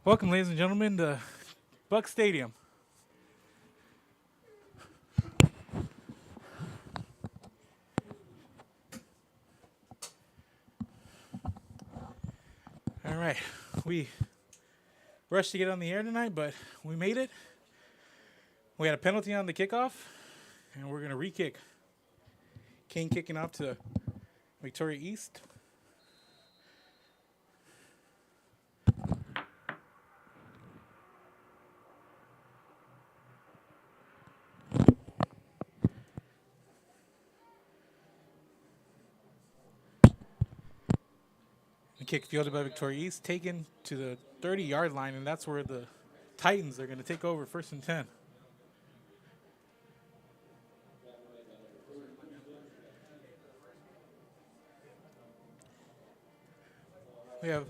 Welcome, ladies and gentlemen, to Buck Stadium. All right, we rushed to get on the air tonight, but we made it. We had a penalty on the kickoff, and we're going to re-kick. Kane kicking off to Victoria East. The kick fielded by Victoria East, taken to the 30-yard line, and that's where the Titans are going to take over 1st and 10. We have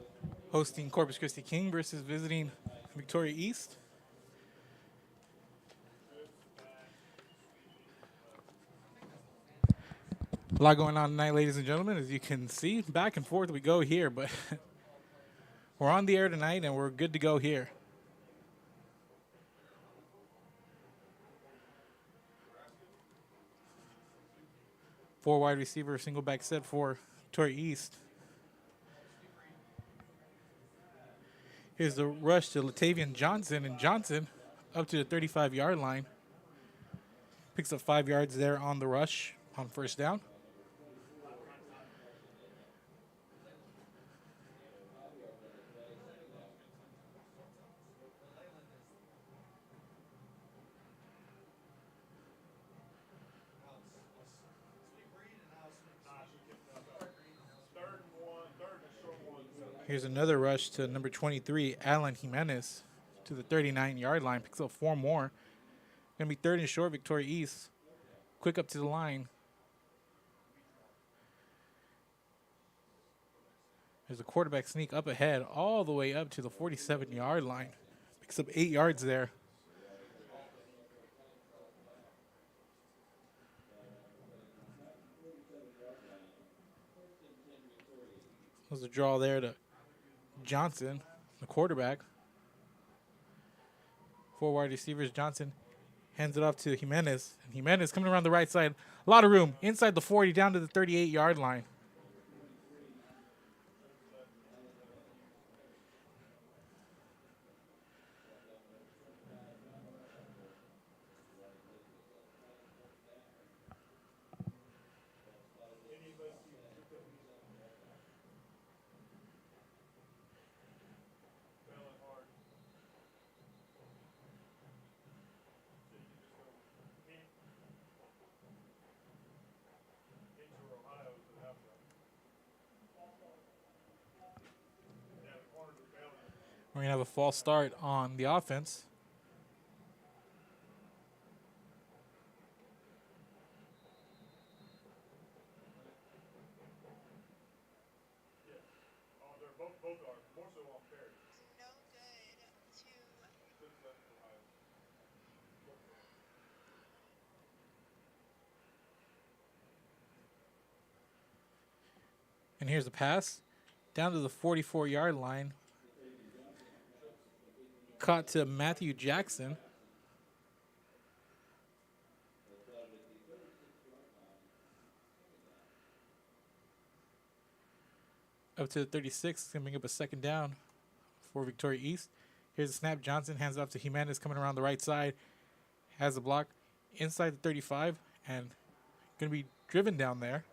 hosting Corpus Christi King versus visiting Victoria East. A lot going on tonight, ladies and gentlemen. As you can see, back and forth we go here, but we're on the air tonight and we're good to go here. Four wide receiver, single back set for Victoria East. Here's the rush to Latavian Johnson, and Johnson up to the 35-yard line. Picks up 5 yards there on the rush on 1st down. Here's another rush to number 23, Alan Jimenez, to the 39-yard line. Picks up 4 more. Going to be 3rd and short, Victoria East. Quick up to the line. There's a quarterback sneak up ahead, all the way up to the 47-yard line. Picks up 8 yards there. There's a draw there to Johnson, the quarterback. 4 wide receivers. Johnson hands it off to Jimenez. And Jimenez coming around the right side. A lot of room. Inside the 40, down to the 38-yard line. We're going to have a false start on the offense. And here's the pass down to the 44-yard line. Caught to Matthew Jackson. Up to the 36, going to bring up a 2nd down for Victoria East. Here's the snap. Johnson hands it off to Jimenez coming around the right side. Has the block inside the 35 and going to be driven down there.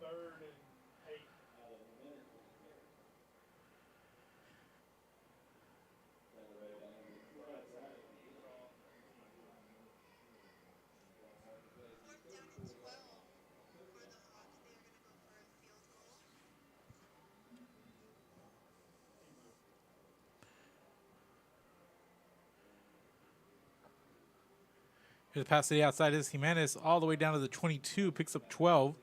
Here's a pass to the outside. This is Jimenez all the way down to the 22. Picks up 12.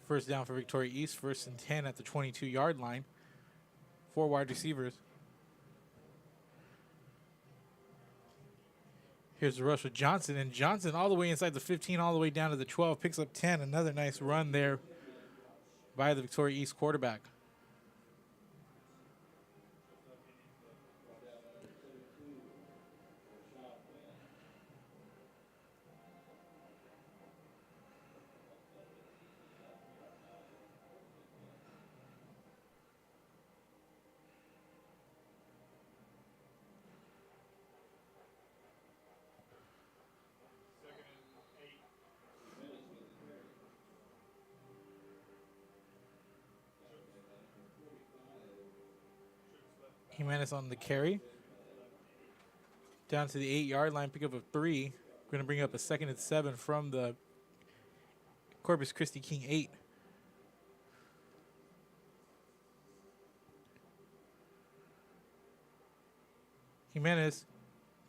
First down for Victoria East. 1st and 10 at the 22-yard line. 4 wide receivers. Here's the rush with Johnson, and Johnson all the way inside the 15, all the way down to the 12, picks up 10. Another nice run there by the Victoria East quarterback. Jimenez on the carry. Down to the 8-yard line, pick up a 3. We're going to bring up a 2nd and 7 from the Corpus Christi King 8. Jimenez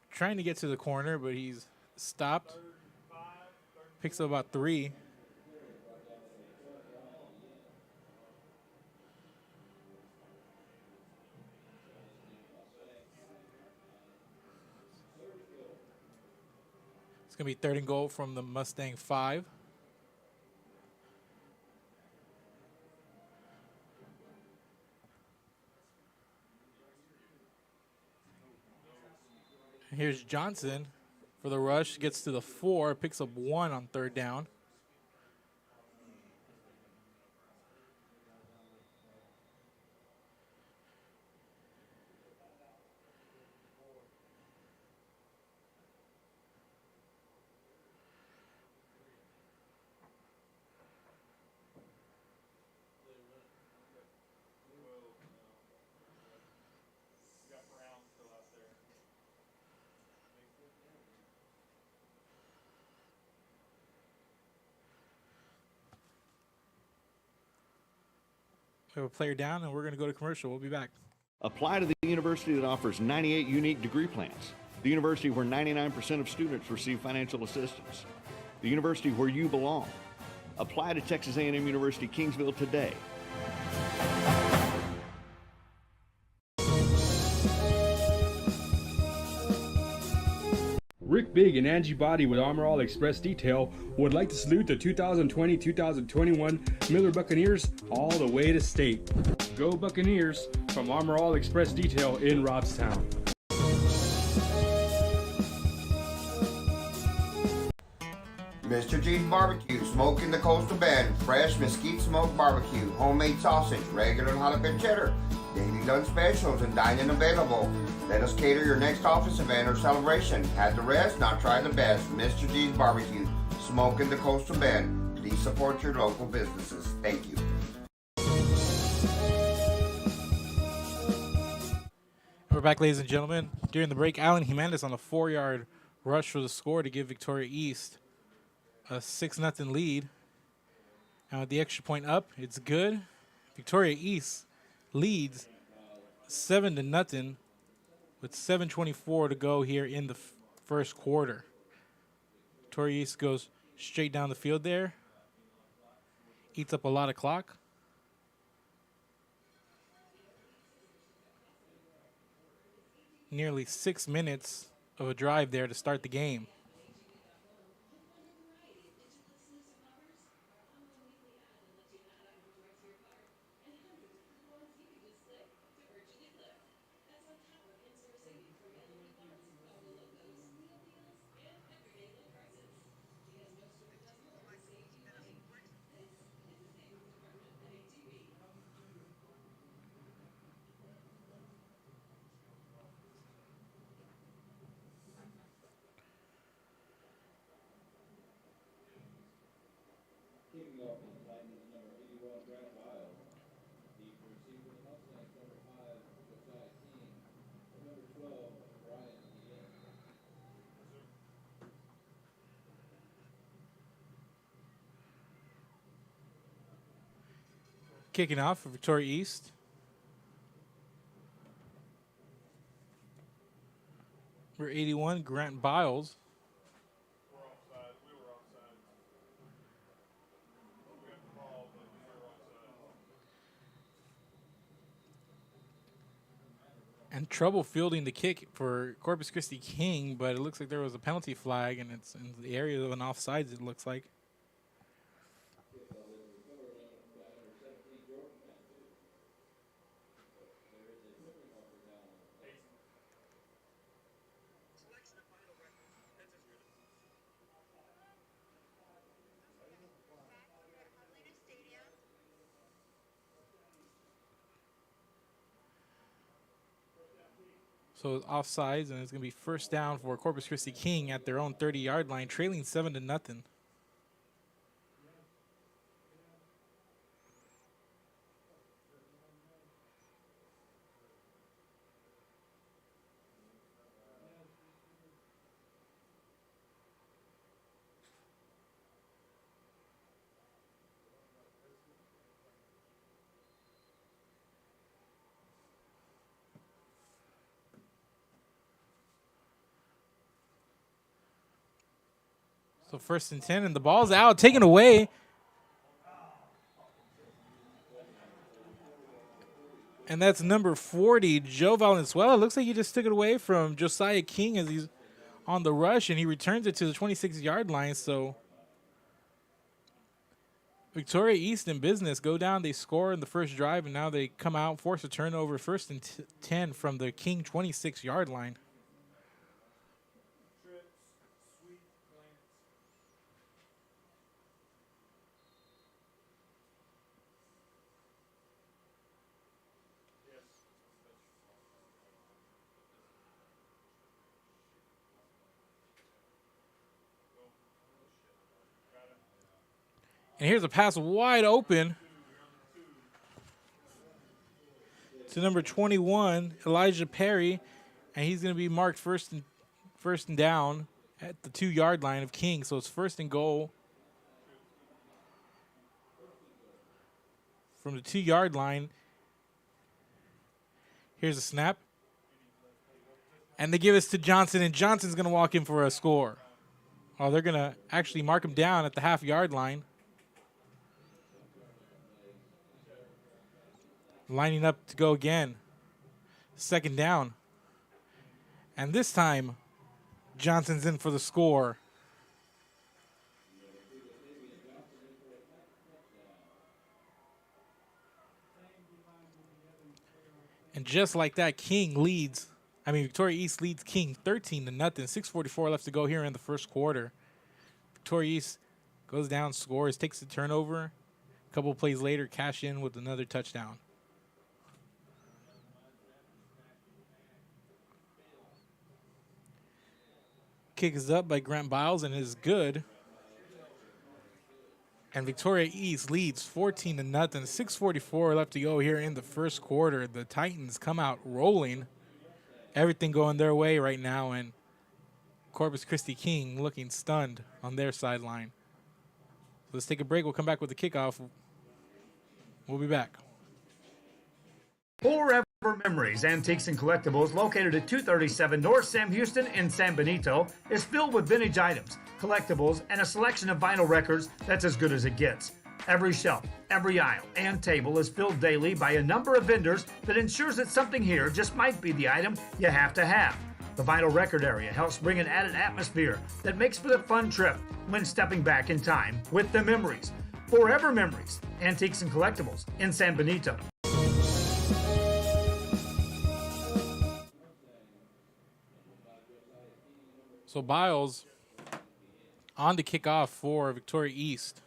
trying to get to the corner, but he's stopped. Picks up about 3. It's going to be 3rd and goal from the Mustang 5. Here's Johnson for the rush. Gets to the 4, picks up 1 on 3rd down. We have a player down, and we're going to go to commercial. We'll be back. Apply to the university that offers 98 unique degree plans. The university where 99% of students receive financial assistance. The university where you belong. Apply to Texas A&M University Kingsville today. Rick Big and Angie Body with Armor All Express Detail would like to salute the 2020-2021 Miller Buccaneers all the way to state. Go Buccaneers from Armor All Express Detail in Robstown. Mr. G's Barbecue, smoking the Coastal Bend, fresh mesquite smoked barbecue, homemade sausage, regular jalapeno cheddar, daily lunch specials, and dining available. Let us cater your next office event or celebration. Had the rest, now try the best. Mr. G's Barbecue, smoking the Coastal Bend. Please support your local businesses. Thank you. We're back, ladies and gentlemen. During the break, Alan Jimenez on a 4-yard rush for the score to give Victoria East a 6-0 lead. And with the extra point up, it's good. Victoria East leads 7-0 with 7:24 to go here in the first quarter. Victoria East goes straight down the field there. Eats up a lot of clock. Nearly 6 minutes of a drive there to start the game. Kicking off for the Titans, number 81, Grant Biles. The receiver, the Mustangs, number 5, Josiah King. And number 12, Brian Ian. Kicking off for Victoria East. Number 81, Grant Biles. We're offside. We were offside. We got the ball, but we were offside. And trouble fielding the kick for Corpus Christi King, but it looks like there was a penalty flag, and it's in the area of an offsides, it looks like. So it's offsides, and it's going to be first down for Corpus Christi King at their own 30-yard line, trailing 7-0. So 1st and 10, and the ball's out, taken away. And that's number 40, Joe Valenzuela. Looks like he just took it away from Josiah King as he's on the rush, and he returns it to the 26-yard line. So Victoria East in business. Go down, they score in the first drive, and now they come out, force a turnover, 1st and 10 from the King 26-yard line. And here's a pass wide open to number 21, Elijah Perry, and he's going to be marked first and down at the 2-yard line of King. So it's 1st and goal from the 2-yard line. Here's a snap, and they give us to Johnson, and Johnson's going to walk in for a score. Oh, they're going to actually mark him down at the half-yard line. Lining up to go again. 2nd down. And this time, Johnson's in for the score. And just like that, Victoria East leads King 13-0. 6:44 left to go here in the first quarter. Victoria East goes down, scores, takes the turnover. A couple of plays later, cash in with another touchdown. Kick is up by Grant Biles and is good. And Victoria East leads 14-0. 6:44 left to go here in the first quarter. The Titans come out rolling. Everything going their way right now, and Corpus Christi King looking stunned on their sideline. So let's take a break. We'll come back with the kickoff. We'll be back. Forever Memories, Antiques and Collectibles, located at 237 North Sam Houston in San Benito, is filled with vintage items, collectibles, and a selection of vinyl records that's as good as it gets. Every shelf, every aisle, and table is filled daily by a number of vendors that ensures that something here just might be the item you have to have. The vinyl record area helps bring an added atmosphere that makes for a fun trip when stepping back in time with the memories. Forever Memories, Antiques and Collectibles in San Benito. So Biles on to kick off for Victoria East.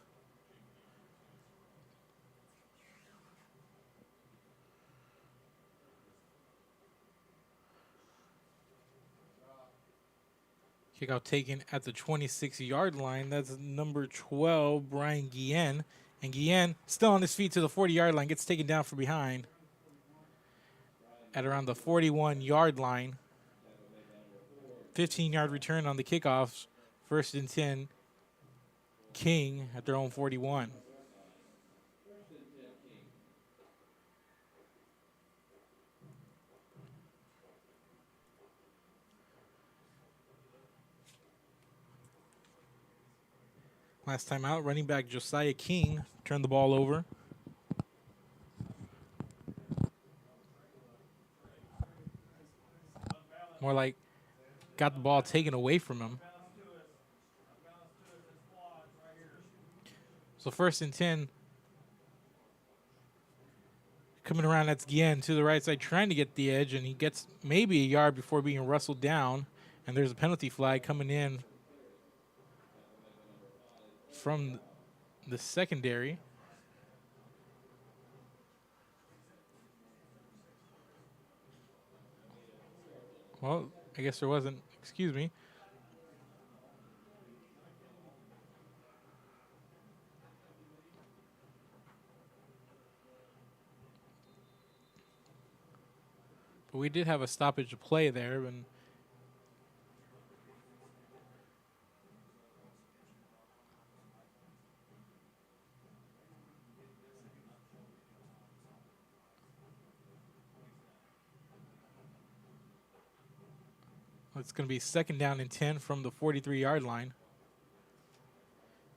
Kickoff taken at the 26-yard line. That's number 12, Brian Guillen. And Guillen, still on his feet to the 40-yard line, gets taken down from behind at around the 41-yard line. 15-yard return on the kickoffs. 1st and 10, King at their own 41. Last time out, running back Josiah King turned the ball over. More like got the ball taken away from him. So 1st and 10. Coming around, that's Guillen to the right side, trying to get the edge, and he gets maybe a yard before being rustled down. And there's a penalty flag coming in from the secondary. Well, I guess there wasn't. Excuse me. But we did have a stoppage of play there, and it's going to be 2nd down and 10 from the 43-yard line.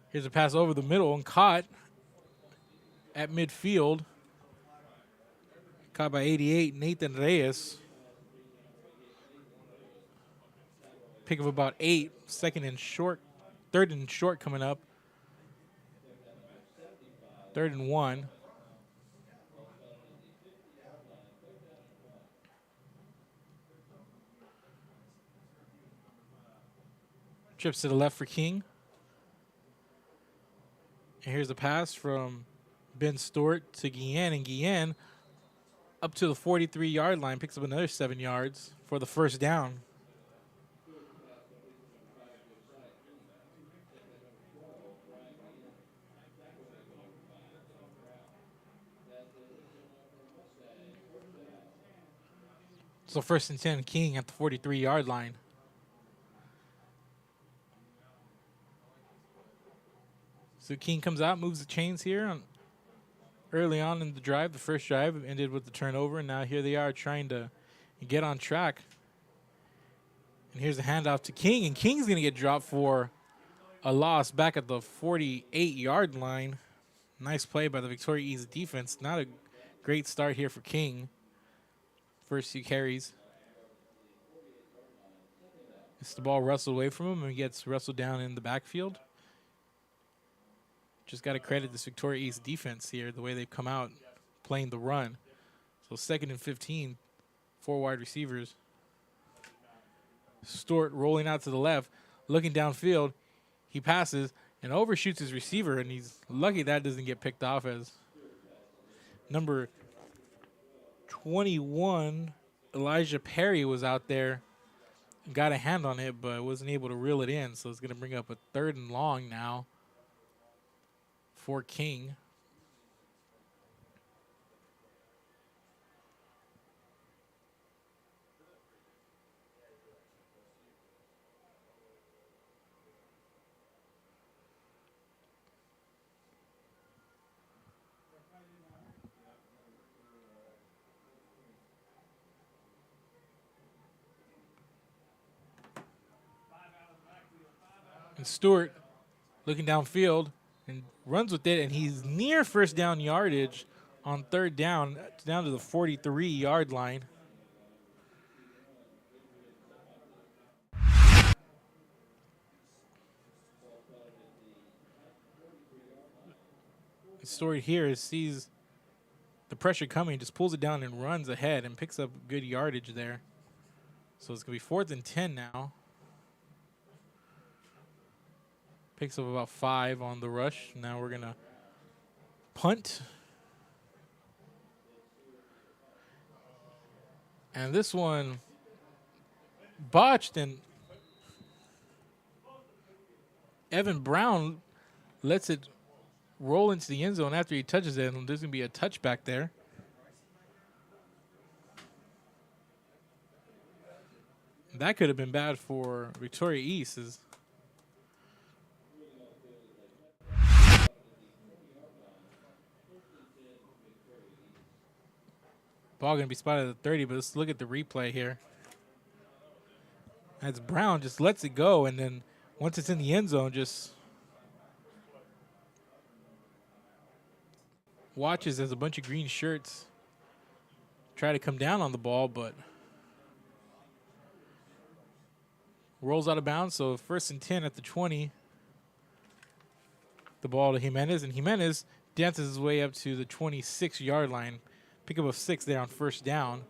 Here's a pass over the middle and caught at midfield. Caught by 88, Nathan Reyes. Pick of about 8, 2nd and short, 3rd and short coming up. 3rd and 1. Trips to the left for King. And here's a pass from Ben Stewart to Guillen, and Guillen up to the 43-yard line, picks up another 7 yards for the 1st down. So 1st and 10, King at the 43-yard line. So King comes out, moves the chains here. Early on in the drive, the first drive ended with the turnover, and now here they are trying to get on track. And here's a handoff to King, and King's going to get dropped for a loss back at the 48-yard line. Nice play by the Victoria East defense. Not a great start here for King. First 2 carries. It's the ball wrestled away from him, and he gets wrestled down in the backfield. Just got to credit this Victoria East defense here, the way they've come out playing the run. So 2nd and 15, 4 wide receivers. Stewart rolling out to the left, looking downfield. He passes and overshoots his receiver, and he's lucky that doesn't get picked off, as number 21, Elijah Perry, was out there, got a hand on it, but wasn't able to reel it in. So it's going to bring up a 3rd and long now for King. And Stewart looking downfield and runs with it, and he's near 1st down yardage on 3rd down to the 43-yard line. The story here is sees the pressure coming, just pulls it down and runs ahead and picks up good yardage there. So it's going to be 4th and 10 now. Picks up about 5 on the rush. Now we're going to punt. And this one botched, and Evan Brown lets it roll into the end zone after he touches it, and there's going to be a touchback there. That could have been bad for Victoria East. Ball going to be spotted at the 30, but let's look at the replay here. As Brown just lets it go, and then once it's in the end zone, just watches as a bunch of green shirts try to come down on the ball, but rolls out of bounds. So 1st and 10 at the 20. The ball to Jimenez, and Jimenez dances his way up to the 26-yard line. Pickup of 6 there on 1st down.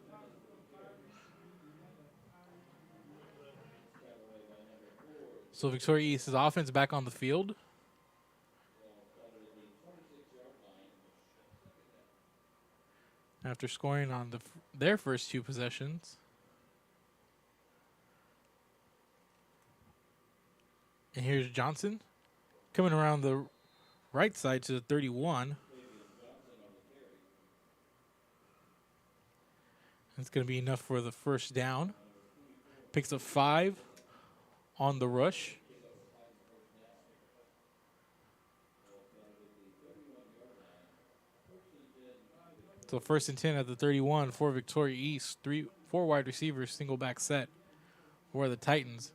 So Victoria East's offense back on the field. After scoring on their first 2 possessions. And here's Johnson coming around the right side to the 31. It's going to be enough for the 1st down. Picks up 5 on the rush. So 1st and 10 at the 31 for Victoria East. 4 wide receivers, single back set for the Titans.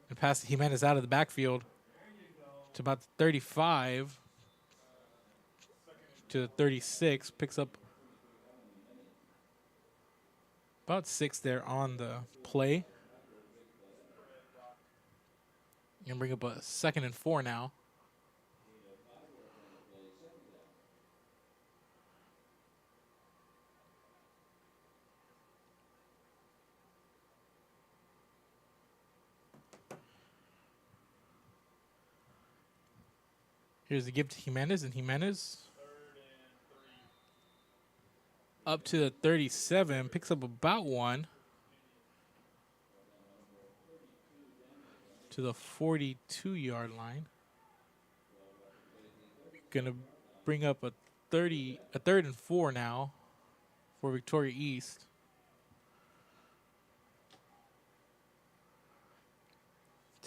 And pass Jimenez out of the backfield to about the 35 to the 36. Picks up about 6 there on the play. And bring up a 2nd and 4 now. Here's the give to Jimenez, and Jimenez up to the 37, picks up about 1 to the 42-yard line. Gonna bring up a 3rd and 4 now for Victoria East.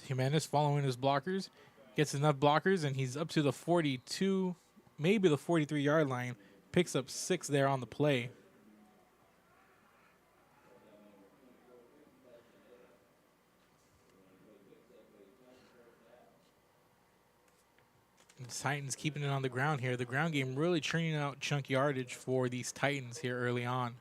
Jimenez following his blockers. Gets enough blockers, and he's up to the 42, maybe the 43-yard line. Picks up 6 there on the play. And the Titans keeping it on the ground here. The ground game really churning out chunk yardage for these Titans here early on.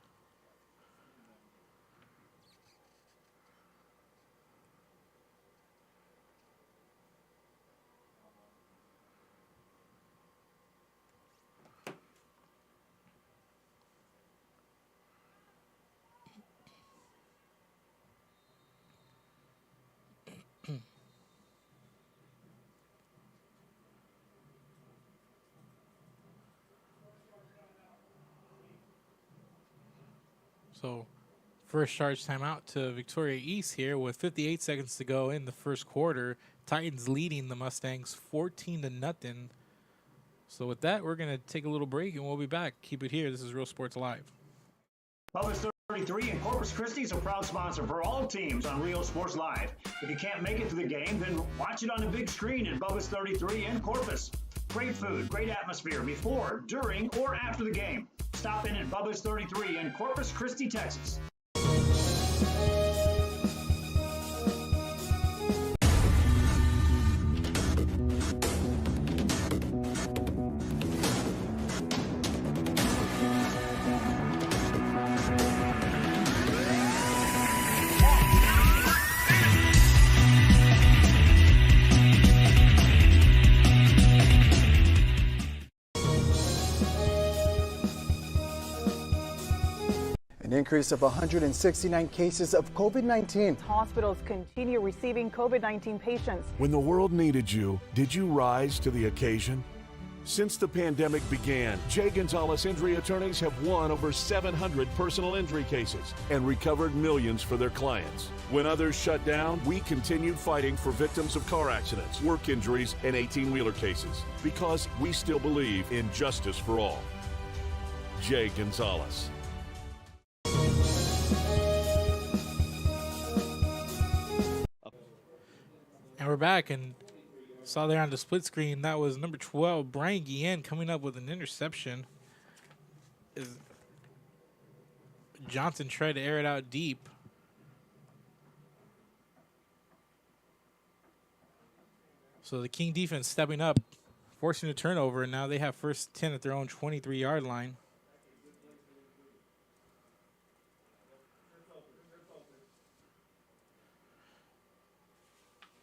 So first charge timeout to Victoria East here with 58 seconds to go in the 1st quarter. Titans leading the Mustangs 14-0. So with that, we're going to take a little break, and we'll be back. Keep it here. This is Real Sports Live. Bubba's 33 and Corpus Christi is a proud sponsor for all teams on Real Sports Live. If you can't make it to the game, then watch it on the big screen at Bubba's 33 in Corpus. Great food, great atmosphere before, during, or after the game. Stop in at Bubba's 33 in Corpus Christi, Texas. An increase of 169 cases of COVID-19. Hospitals continue receiving COVID-19 patients. When the world needed you, did you rise to the occasion? Since the pandemic began, Jay Gonzalez injury attorneys have won over 700 personal injury cases and recovered millions for their clients. When others shut down, we continued fighting for victims of car accidents, work injuries, and 18-wheeler cases because we still believe in justice for all. Jay Gonzalez. And we're back, and saw there on the split screen that was number 12, Brian Guillen, coming up with an interception. Johnson tried to air it out deep. So the King defense stepping up, forcing a turnover, and now they have 1st 10 at their own 23-yard line.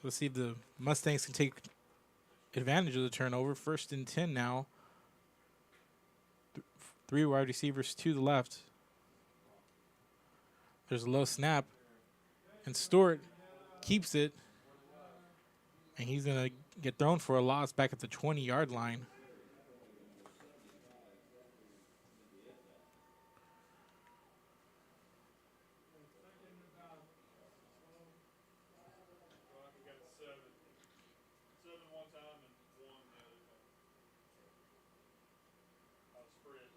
Let's see if the Mustangs can take advantage of the turnover. 1st and 10 now. 3 wide receivers to the left. There's a low snap. And Stewart keeps it. And he's going to get thrown for a loss back at the 20-yard line. We got 7. 7 one time and 1 the other time. Spread.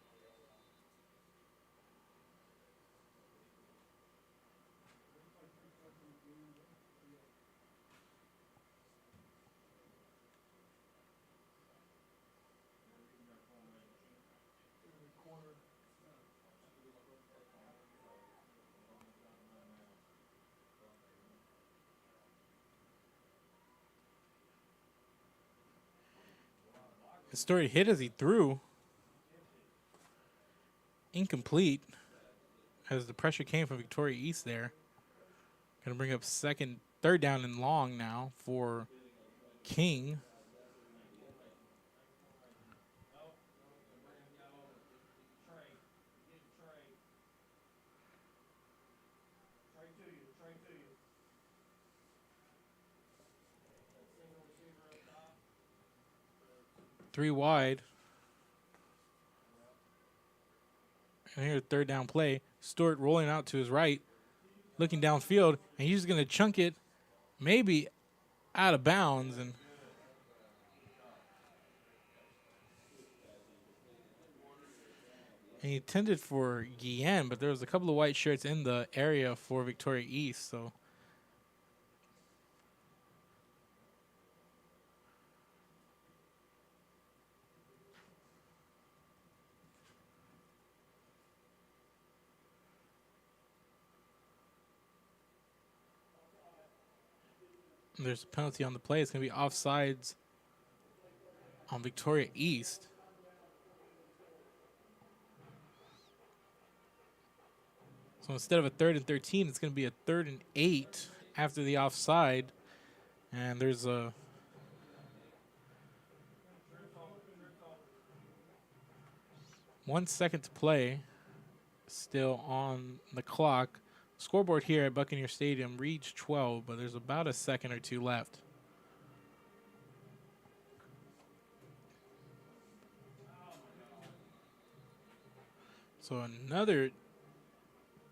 Stewart hit as he threw. Incomplete as the pressure came from Victoria East there. Going to bring up 3rd down and long now for King. Three wide. And here's 3rd down play. Stewart rolling out to his right, looking downfield, and he's going to chunk it maybe out of bounds. And he intended for Guillen, but there was a couple of white shirts in the area for Victoria East, so there's a penalty on the play. It's going to be offsides on Victoria East. So instead of a 3rd and 13, it's going to be a 3rd and 8 after the offside. And there's a one second to play still on the clock. Scoreboard here at Buccaneer Stadium reads 12, but there's about a second or two left. So another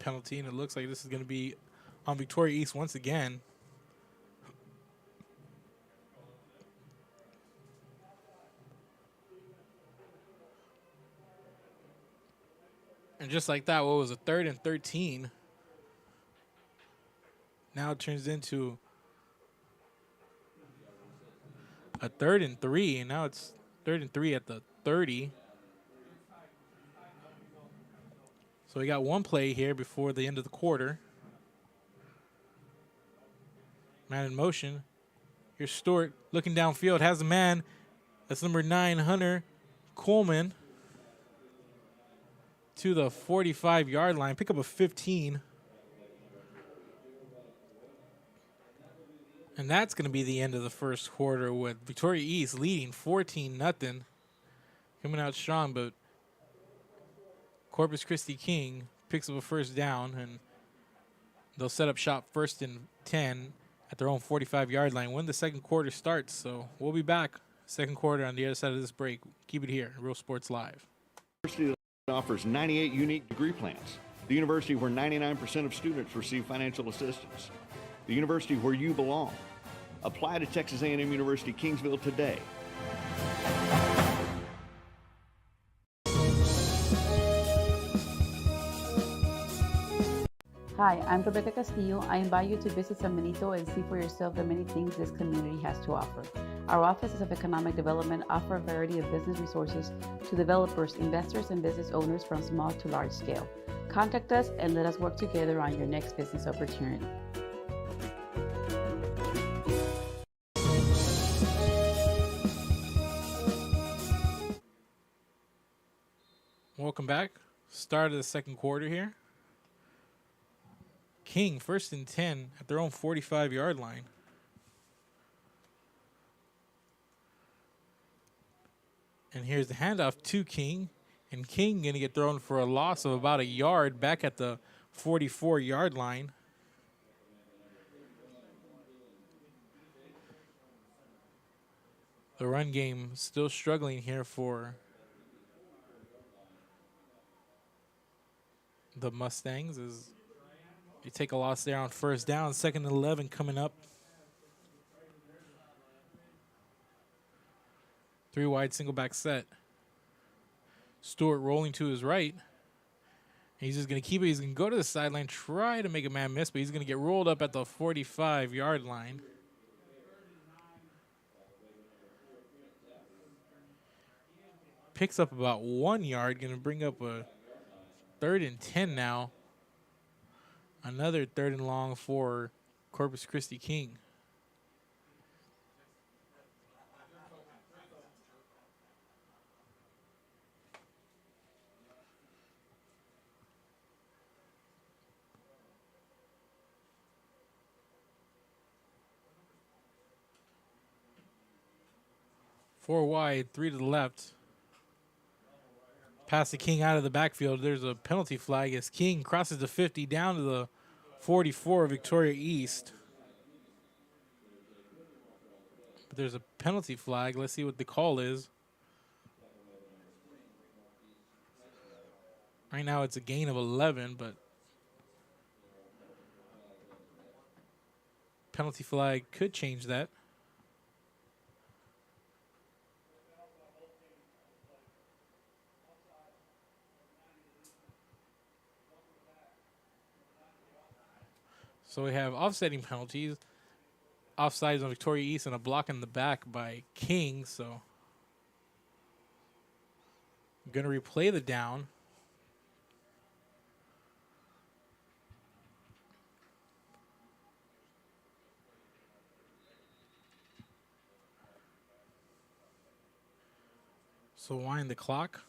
penalty, and it looks like this is going to be on Victoria East once again. And just like that, what was a 3rd and 13? Now it turns into a 3rd and 3, and now it's 3rd and 3 at the 30. So we got one play here before the end of the quarter. Man in motion. Here's Stewart looking downfield, has a man. That's number 9, Hunter Coleman, to the 45-yard line. Pick up a 15. And that's going to be the end of the first quarter with Victoria East leading 14-0. Coming out strong, but Corpus Christi King picks up a 1st down, and they'll set up shop 1st and 10 at their own 45-yard line when the second quarter starts. So we'll be back 2nd quarter on the other side of this break. Keep it here, Real Sports Live. The university offers 98 unique degree plans. The university where 99% of students receive financial assistance. The university where you belong. Apply to Texas A&M University Kingsville today. Hi, I'm Rebecca Castillo. I invite you to visit San Benito and see for yourself the many things this community has to offer. Our offices of economic development offer a variety of business resources to developers, investors, and business owners from small to large scale. Contact us and let us work together on your next business opportunity. Welcome back. Start of the second quarter here. King 1st and 10 at their own 45-yard line. And here's the handoff to King. And King going to get thrown for a loss of about a yard back at the 44-yard line. The run game still struggling here for the Mustangs as you take a loss there on first down. 2nd and 11 coming up. 3 wide single back set. Stewart rolling to his right. He's just going to keep it. He's going to go to the sideline, try to make a man miss, but he's going to get rolled up at the 45-yard line. Picks up about 1 yard, going to bring up a 3rd and 10 now. Another 3rd and long for Corpus Christi King. Four wide, 3 to the left. Pass the King out of the backfield. There's a penalty flag as King crosses the 50 down to the 44 of Victoria East. But there's a penalty flag. Let's see what the call is. Right now it's a gain of 11, but penalty flag could change that. So we have offsetting penalties, offsides on Victoria East, and a block in the back by King. So I'm going to replay the down. So wind the clock.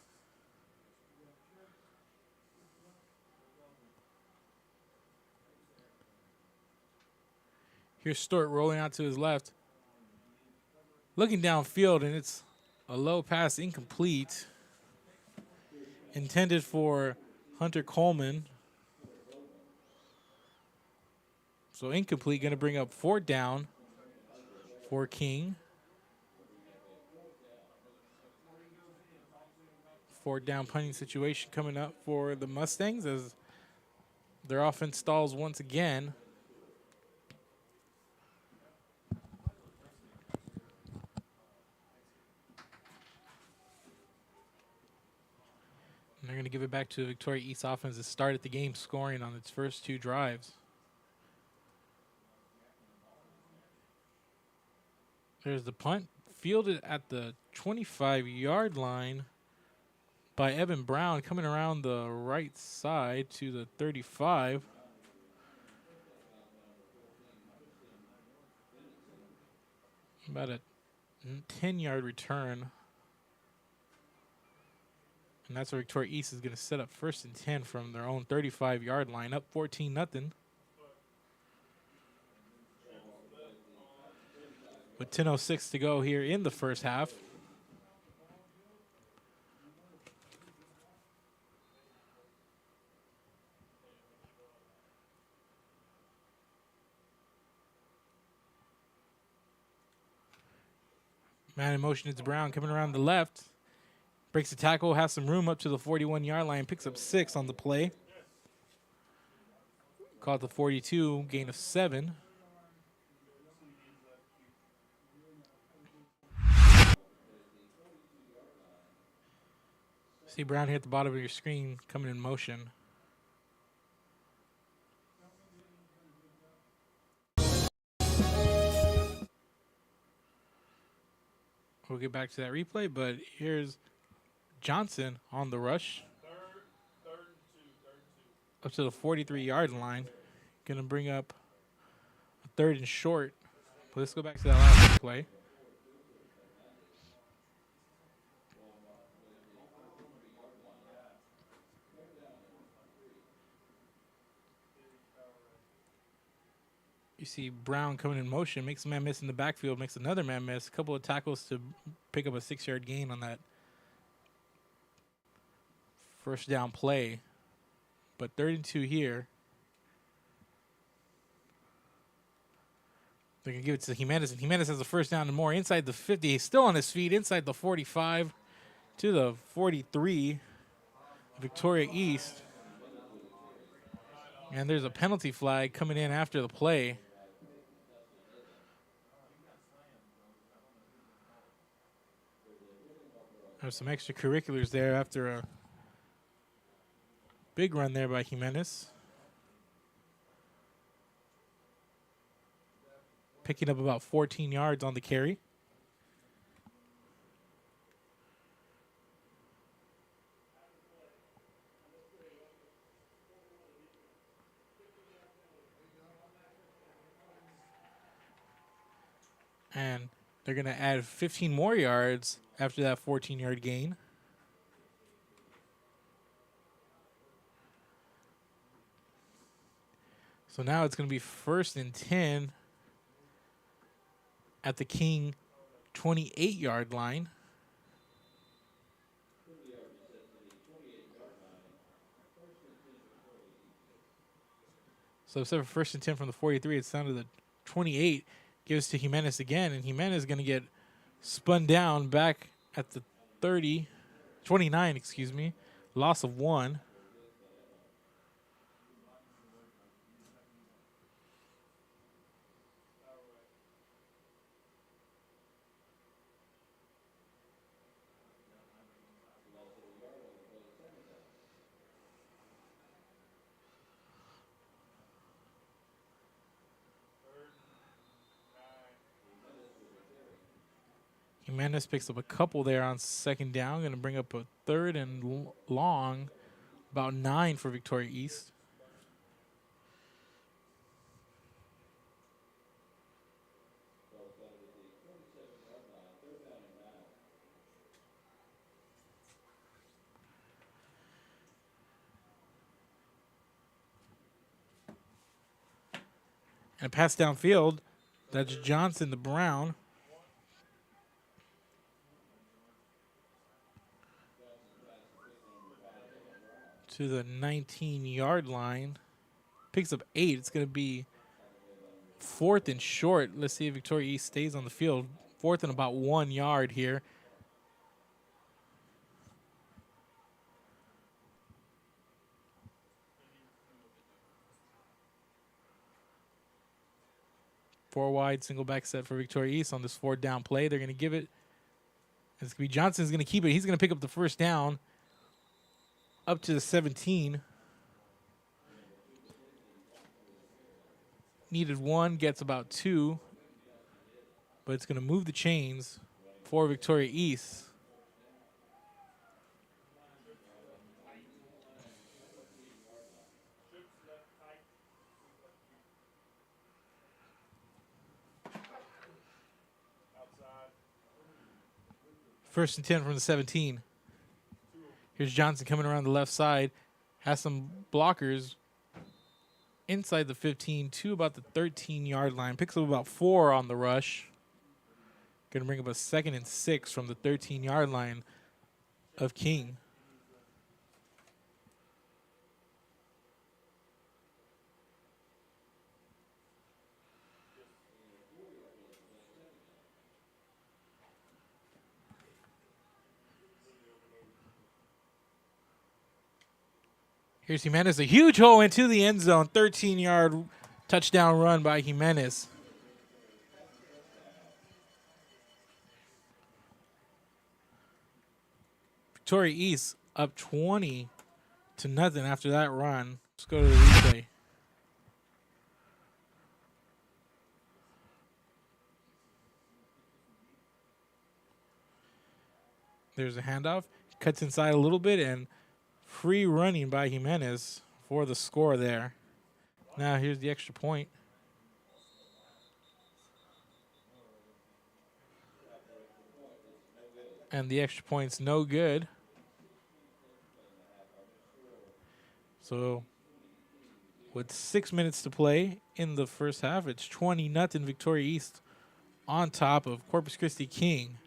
Here's Stewart rolling out to his left. Looking downfield, and it's a low pass, incomplete. Intended for Hunter Coleman. So incomplete, going to bring up 4th down for King. 4th down punting situation coming up for the Mustangs as their offense stalls once again. And they're going to give it back to the Victoria East offense to start at the game scoring on its first 2 drives. There's the punt, fielded at the 25-yard line by Evan Brown, coming around the right side to the 35. About a 10-yard return. And that's where Victoria East is going to set up 1st and 10 from their own 35-yard line, up 14-0. With 10:06 to go here in the first half. Man in motion, it's Brown coming around the left. Breaks the tackle, has some room up to the 41-yard line, picks up 6 on the play. Caught the 42, gain of 7. See Brown here at the bottom of your screen coming in motion. We'll get back to that replay, but here's Johnson on the rush. Third and two. Up to the 43-yard line. Going to bring up a 3rd and short. But let's go back to that last play. You see Brown coming in motion, makes a man miss in the backfield, makes another man miss. A couple of tackles to pick up a 6-yard gain on that first down play. But 3rd and 2 here. They're going to give it to Jimenez, and Jimenez has a first down and more inside the 50. He's still on his feet inside the 45 to the 43, Victoria East. And there's a penalty flag coming in after the play. There's some extracurriculars there after a big run there by Jimenez. Picking up about 14 yards on the carry. And they're going to add 15 more yards after that 14-yard gain. So now it's going to be 1st and 10 at the King 28-yard line. So instead of 1st and 10 from the 43, it's down to the 28. Gives to Jimenez again, and Jimenez is going to get spun down back at the 29, excuse me. Loss of 1. Jimenez picks up a couple there on 2nd down. Going to bring up a 3rd and long, about 9 for Victoria East. And a pass downfield. That's Johnson to Brown. To the 19-yard line. Picks up 8. It's going to be 4th and short. Let's see if Victoria East stays on the field. 4th and about 1 yard here. Four wide, single back set for Victoria East on this 4th down play. They're going to give it. It's going to be Johnson's going to keep it. He's going to pick up the first down. Up to the 17. Needed 1, gets about 2. But it's going to move the chains for Victoria East. First and 10 from the 17. Here's Johnson coming around the left side. Has some blockers inside the 15 to about the 13-yard line. Picks up about 4 on the rush. Going to bring up a 2nd and 6 from the 13-yard line of King. Here's Jimenez, a huge hole into the end zone. 13-yard touchdown run by Jimenez. Victoria East up 20-0 after that run. Let's go to the replay. There's a handoff. Cuts inside a little bit and free running by Jimenez for the score there. Now here's the extra point. And the extra point's no good. So with 6 minutes to play in the first half, it's 20-0 Victoria East on top of Corpus Christi King.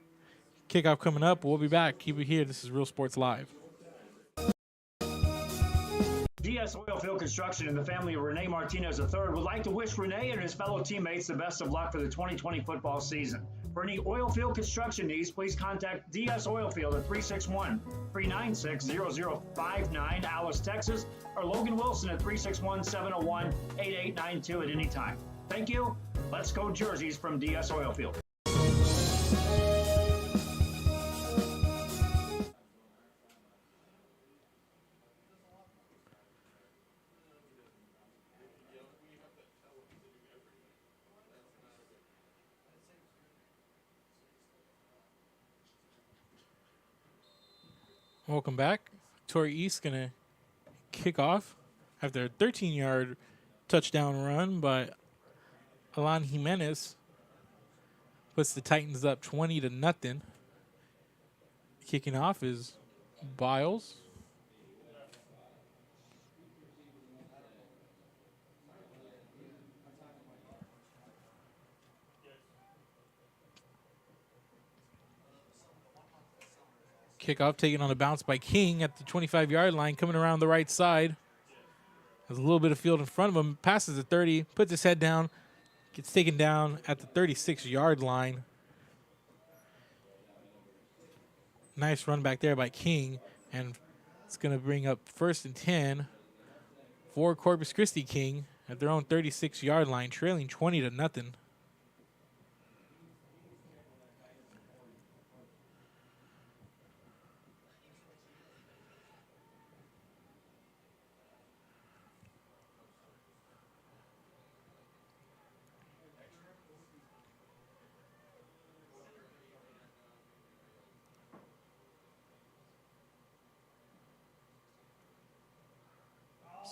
Kickoff coming up. We'll be back. Keep it here. This is Real Sports Live. DS Oilfield Construction and the family of Rene Martinez III would like to wish Rene and his fellow teammates the best of luck for the 2020 football season. For any oilfield construction needs, please contact DS Oilfield at 361-396-0059, Alice, Texas, or Logan Wilson at 361-701-8892 at any time. Thank you. Let's go jerseys from DS Oilfield. Welcome back. Victoria East going to kick off after a 13-yard touchdown run by Alan Jimenez. Puts the Titans up 20-0. Kicking off is Biles. Kickoff taken on a bounce by King at the 25-yard line, coming around the right side. Has a little bit of field in front of him. Passes the 30, puts his head down, gets taken down at the 36-yard line. Nice run back there by King, and it's going to bring up 1st and 10 for Corpus Christi King at their own 36-yard line, trailing 20-0.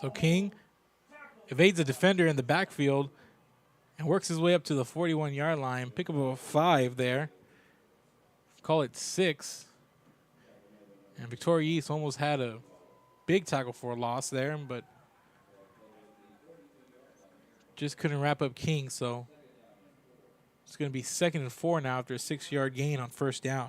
So King evades a defender in the backfield and works his way up to the 41-yard line. Pick up a 5 there. Call it 6. And Victoria East almost had a big tackle for a loss there, but just couldn't wrap up King. So it's going to be 2nd and 4 now after a 6-yard gain on 1st down.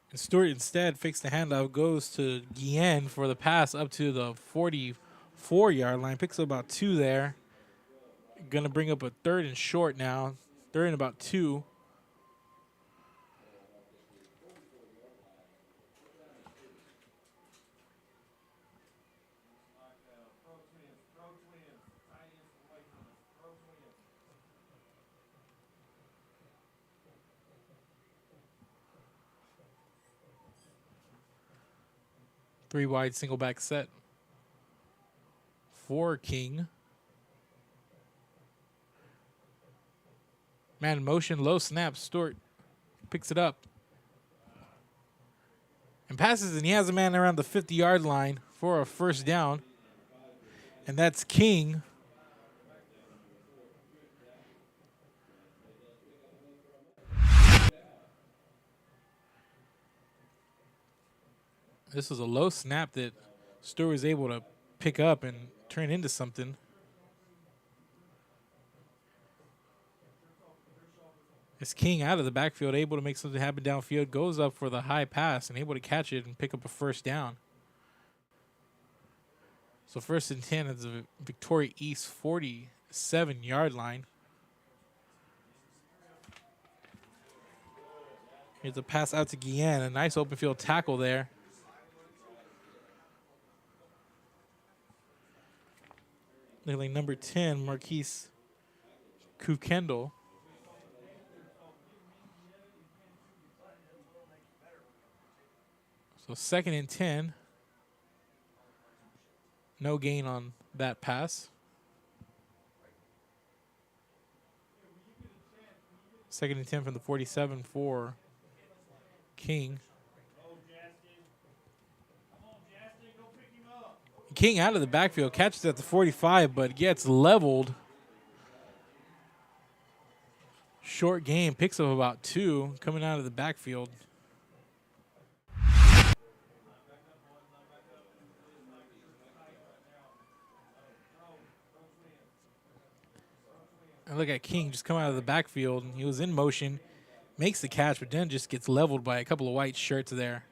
And Stewart instead fakes the handoff, goes to Guillen for the pass up to the 44-yard line. Picks up about 2 there. Going to bring up a 3rd and short now. 3rd and about 2. Three wide single back set for King. Man in motion, low snap. Stewart picks it up and passes, and he has a man around the 50-yard line for a 1st down. And that's King. This was a low snap that Stewart was able to pick up and turn into something. It's King out of the backfield, able to make something happen downfield, goes up for the high pass and able to catch it and pick up a 1st down. So 1st and 10 is the Victoria East 47-yard line. Here's a pass out to Guillen, a nice open field tackle there. Like number 10, Marquise Kukendall. So 2nd and 10. No gain on that pass. 2nd and 10 from the 47 for King. King out of the backfield, catches at the 45, but gets leveled. Short game, picks up about 2 coming out of the backfield. Look at King just come out of the backfield. He was in motion, makes the catch, but then just gets leveled by a couple of white shirts there.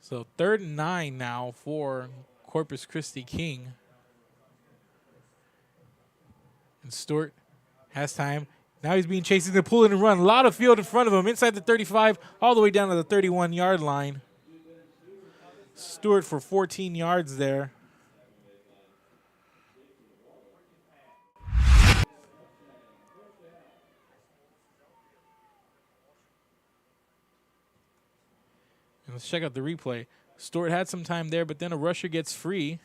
So 3rd and 9 now for Corpus Christi King. And Stewart has time. Now he's being chased. He's going to pull it and run. A lot of field in front of him, inside the 35, all the way down to the 31-yard line. Stewart for 14 yards there. And let's check out the replay. Stewart had some time there, but then a rusher gets free.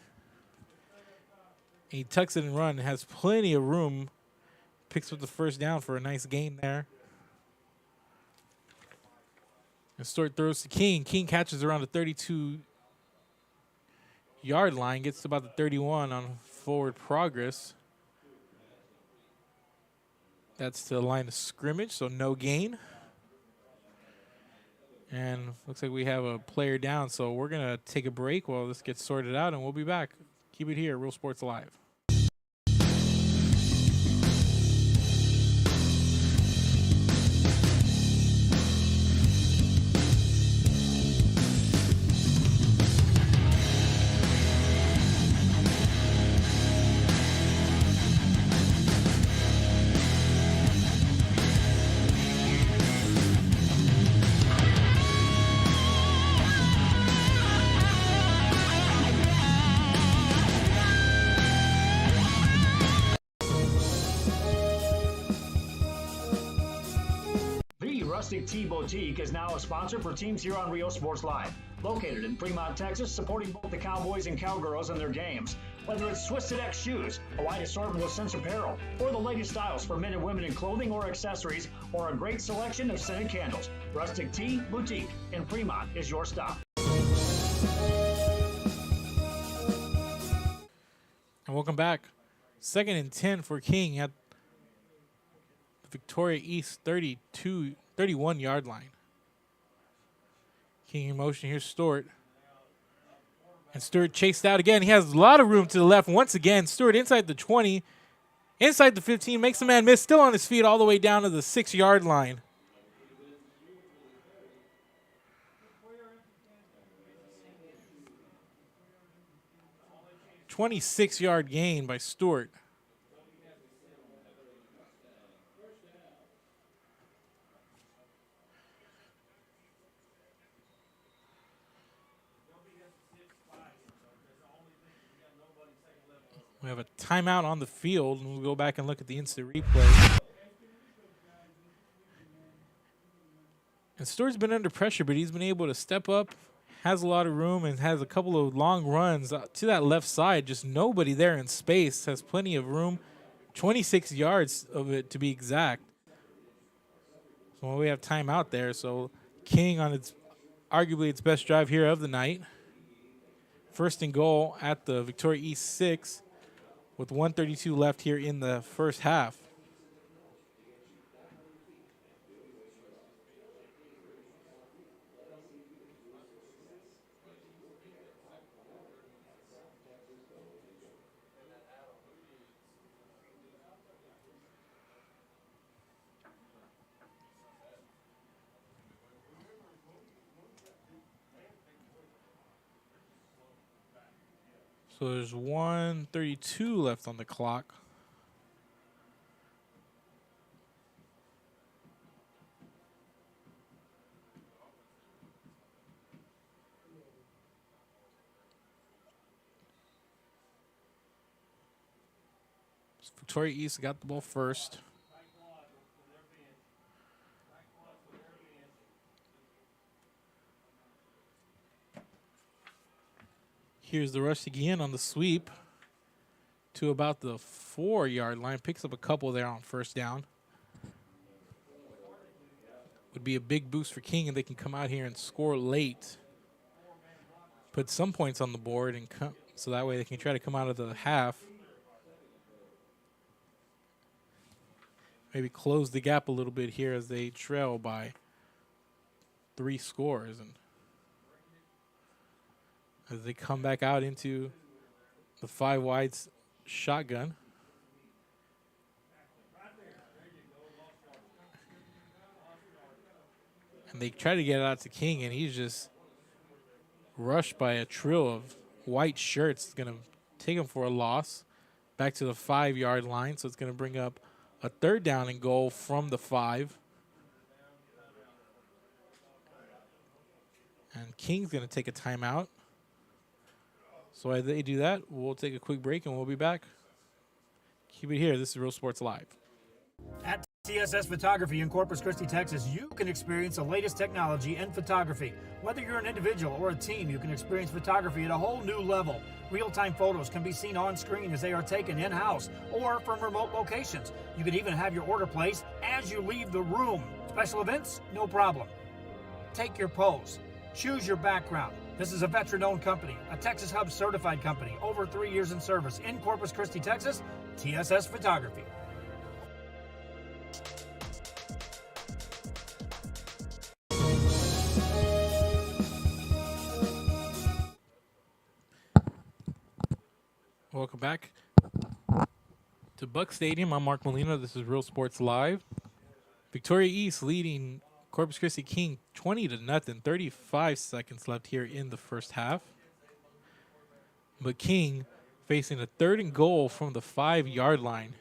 He tucks it and runs. Has plenty of room. Picks up the first down for a nice gain there. And Stewart throws to King. King catches around the 32-yard line. Gets to about the 31 on forward progress. That's to the line of scrimmage, so no gain. And looks like we have a player down, so we're going to take a break while this gets sorted out, and we'll be back. Keep it here, Real Sports Live. Rustic Tea Boutique is now a sponsor for teams here on Rio Sports Live. Located in Fremont, Texas, supporting both the Cowboys and Cowgirls in their games. Whether it's Twisted X shoes, a wide assortment of Sense apparel, or the latest styles for men and women in clothing or accessories, or a great selection of scented candles, Rustic Tea Boutique in Fremont is your stop. And welcome back. 2nd and 10 for King at the Victoria East 31-yard line. King in motion. Here's Stewart. And Stewart chased out again. He has a lot of room to the left. Once again, Stewart inside the 20, inside the 15, makes the man miss, still on his feet all the way down to the 6-yard line. "26-yard gain by Stewart. We have a timeout on the field, and we'll go back and look at the instant replay. And Stewart's been under pressure, but he's been able to step up, has a lot of room, and has a couple of long runs to that left side. Just nobody there in space, has plenty of room. 26 yards of it, to be exact. So we have timeout there. So King on arguably its best drive here of the night. 1st and goal at the Victoria East 6. With 1:32 left here in the first half. So there's 1:32 left on the clock. Victoria East got the ball first. Here's the rush again on the sweep to about the 4-yard line. Picks up a couple there on first down. Would be a big boost for King, and they can come out here and score late. Put some points on the board, and so that way they can try to come out of the half. Maybe close the gap a little bit here as they trail by 3 scores. And as they come back out into the 5 wides shotgun. And they try to get it out to King, and he's just rushed by a trio of white shirts. It's going to take him for a loss back to the 5-yard line. So it's going to bring up a 3rd down and goal from the 5. And King's going to take a timeout. So while they do that, we'll take a quick break and we'll be back. Keep it here. This is Real Sports Live. At TSS Photography in Corpus Christi, Texas, you can experience the latest technology in photography. Whether you're an individual or a team, you can experience photography at a whole new level. Real-time photos can be seen on screen as they are taken in-house or from remote locations. You can even have your order placed as you leave the room. Special events? No problem. Take your pose. Choose your background. This is a veteran-owned company, a Texas Hub certified company, over 3 years in service in Corpus Christi, Texas, TSS Photography. Welcome back to Buck Stadium. I'm Mark Molina. This is Real Sports Live. Victoria East leading Corpus Christi King 20-0. 35 seconds left here in the first half. But King facing a 3rd and goal from the 5-yard line.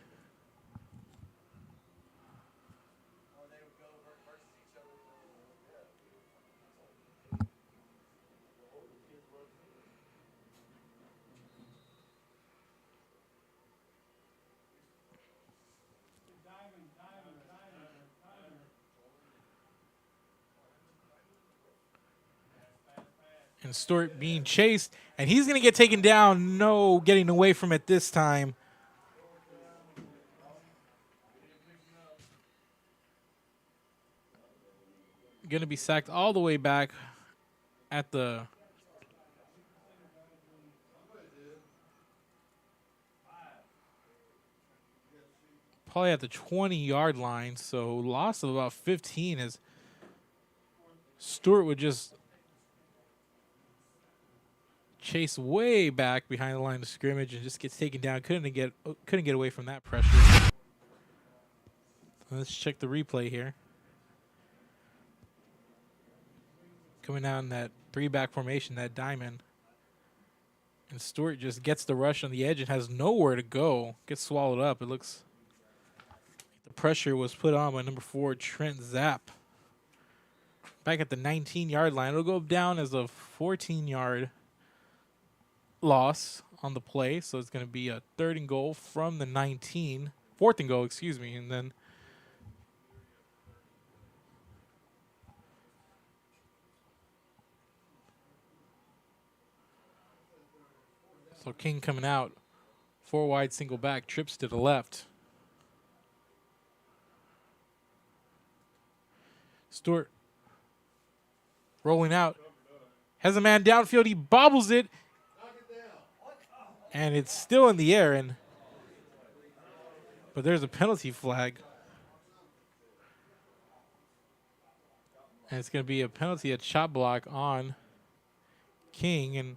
And Stewart being chased, and he's going to get taken down. No getting away from it this time. Going to be sacked all the way back at the probably at the 20-yard line. So loss of about 15 as Stewart would just chase way back behind the line of scrimmage and just gets taken down. Couldn't get away from that pressure. Let's check the replay here. Coming down that 3-back formation, that diamond. And Stewart just gets the rush on the edge and has nowhere to go. Gets swallowed up. It looks like the pressure was put on by number 4, Trent Zapp. Back at the 19-yard line. It'll go down as a 14-yard loss on the play, so it's going to be a 3rd and goal from the 19. 4th and goal, excuse me, and then so King coming out, 4 wide single back, trips to the left. Stewart rolling out, has a man downfield, he bobbles it. And it's still in the air, but there's a penalty flag. And it's going to be a penalty at shot block on King. And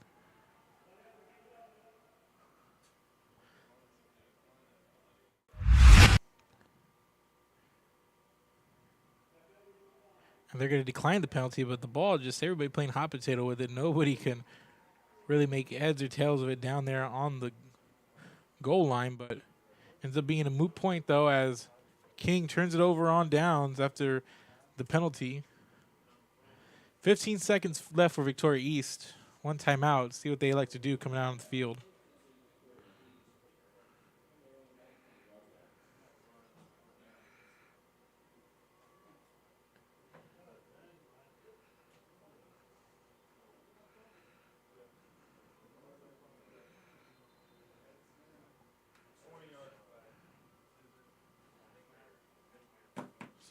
they're going to decline the penalty, but the ball, just everybody playing hot potato with it. Nobody can really make heads or tails of it down there on the goal line, but ends up being a moot point, though, as King turns it over on downs after the penalty. 15 seconds left for Victoria East. 1 timeout. See what they like to do coming out on the field.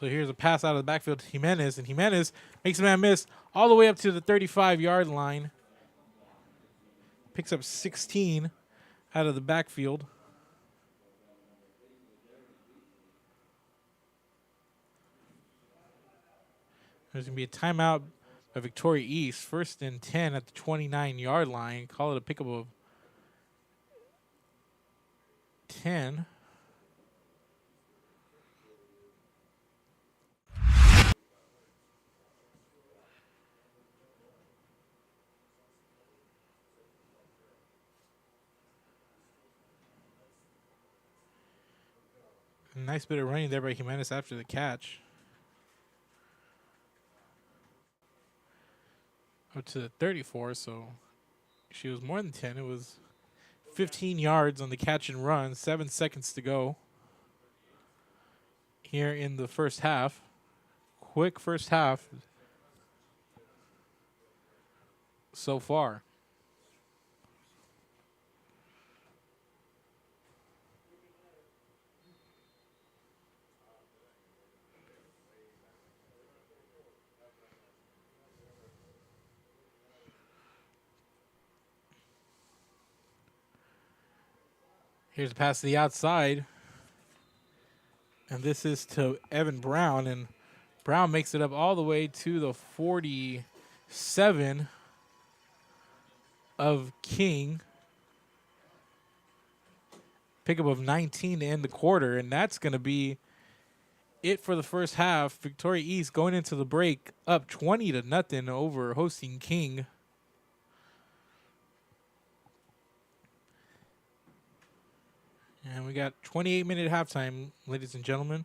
So here's a pass out of the backfield to Jimenez, and Jimenez makes a man miss all the way up to the 35-yard line. Picks up 16 out of the backfield. There's going to be a timeout by Victoria East. 1st and 10 at the 29-yard line. Call it a pickup of 10. A nice bit of running there by Jimenez after the catch. Up to 34, so she was more than 10. It was 15 yards on the catch and run, 7 seconds to go here in the first half. Quick first half so far. Here's a pass to the outside. And this is to Evan Brown. And Brown makes it up all the way to the 47 of King. Pickup of 19 to end the quarter. And that's going to be it for the first half. Victoria East going into the break up 20-0 over hosting King. And we got 28-minute halftime, ladies and gentlemen.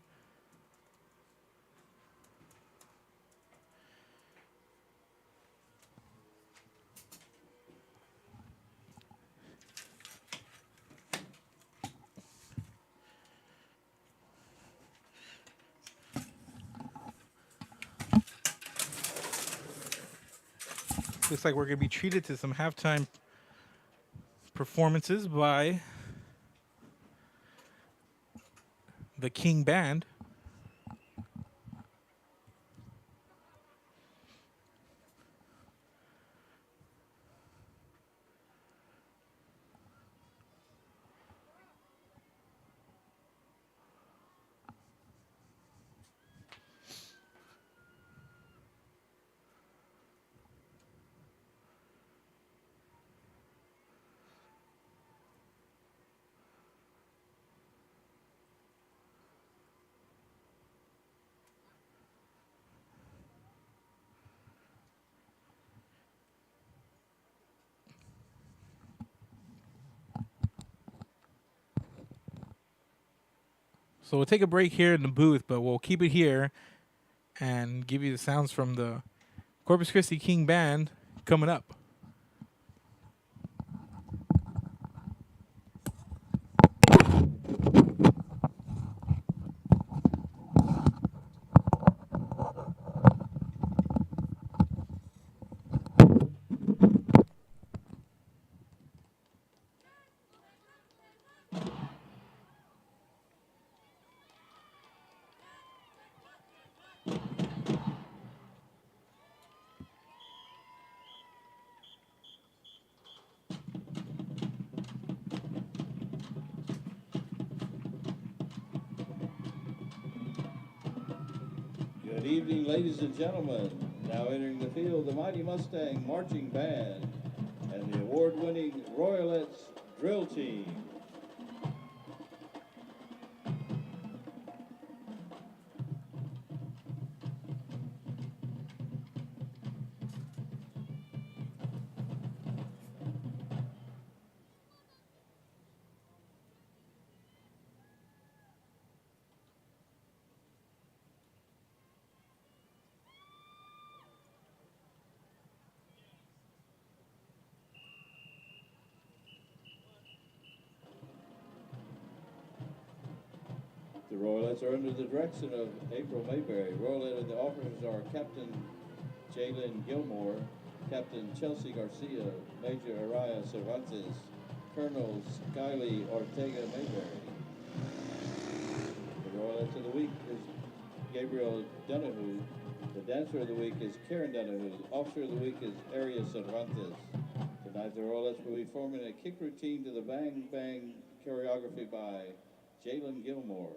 Looks like we're going to be treated to some halftime performances by the King Band. So we'll take a break here in the booth, but we'll keep it here and give you the sounds from the Corpus Christi King Band coming up. Good evening, ladies and gentlemen. Now entering the field, the Mighty Mustang Marching Band and the award-winning Royalettes Drill Team. The Royalettes are under the direction of April Mayberry. Royalette and the officers are Captain Jalen Gilmore, Captain Chelsea Garcia, Major Araya Cervantes, Colonel Skylie Ortega Mayberry. The Royalette of the week is Gabriel Donahue. The dancer of the week is Karen Donahue. The officer of the week is Aria Cervantes. Tonight the Royalettes will be forming a kick routine to the Bang Bang choreography by Jalen Gilmore.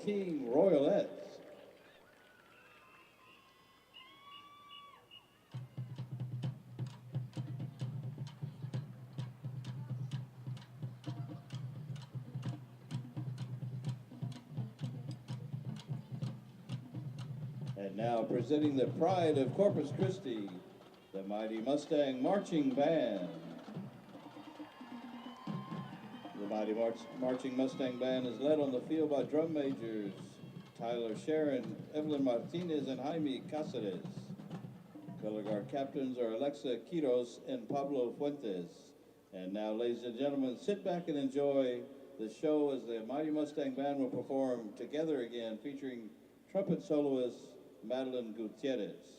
King Royalettes. And now presenting the pride of Corpus Christi, the Mighty Mustang Marching Band. The Mighty Marching Mustang Band is led on the field by drum majors Tyler Sharon, Evelyn Martinez, and Jaime Cáceres. Color guard captains are Alexa Quiros and Pablo Fuentes. And now, ladies and gentlemen, sit back and enjoy the show as the Mighty Mustang Band will perform Together Again, featuring trumpet soloist Madeline Gutierrez.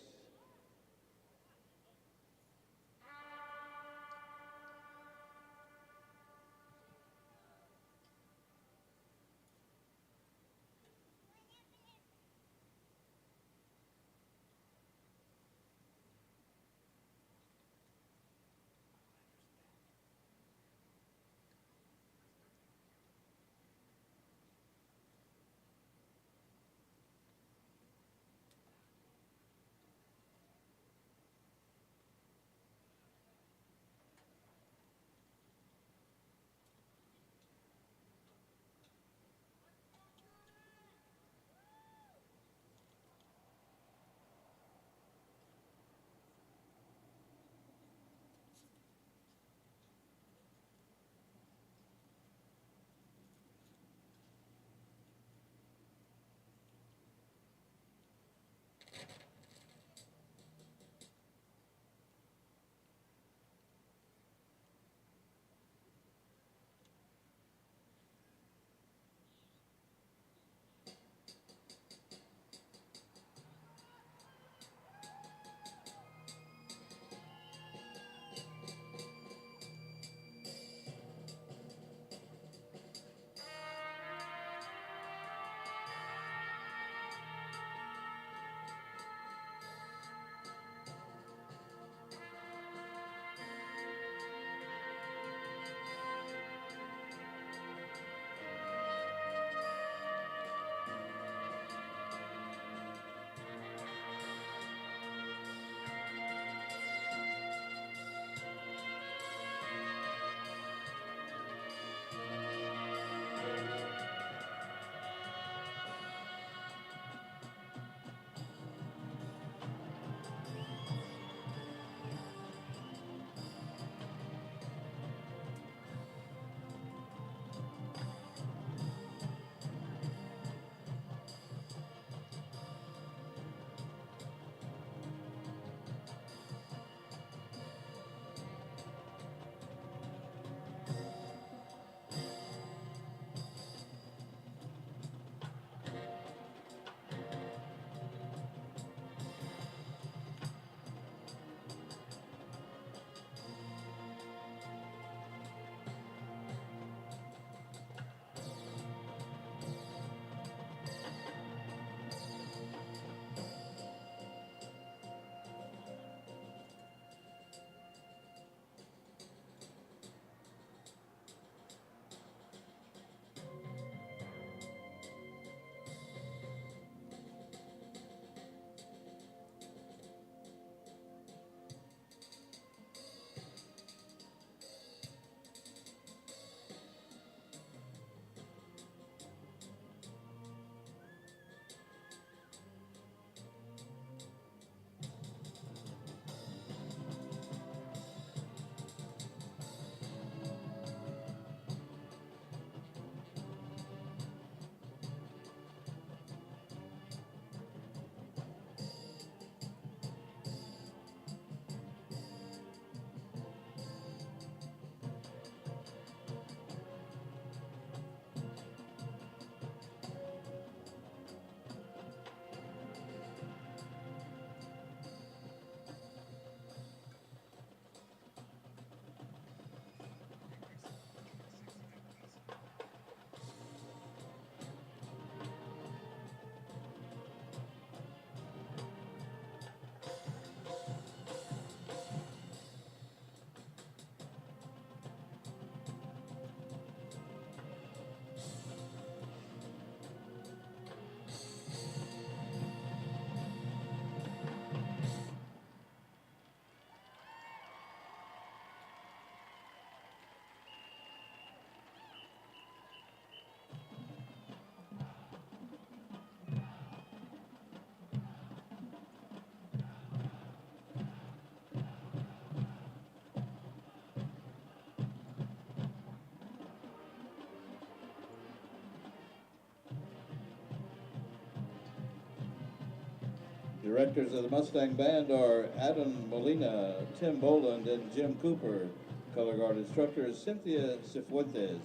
Directors of the Mustang Band are Adam Molina, Tim Boland, and Jim Cooper. Color guard instructor is Cynthia Cifuentes.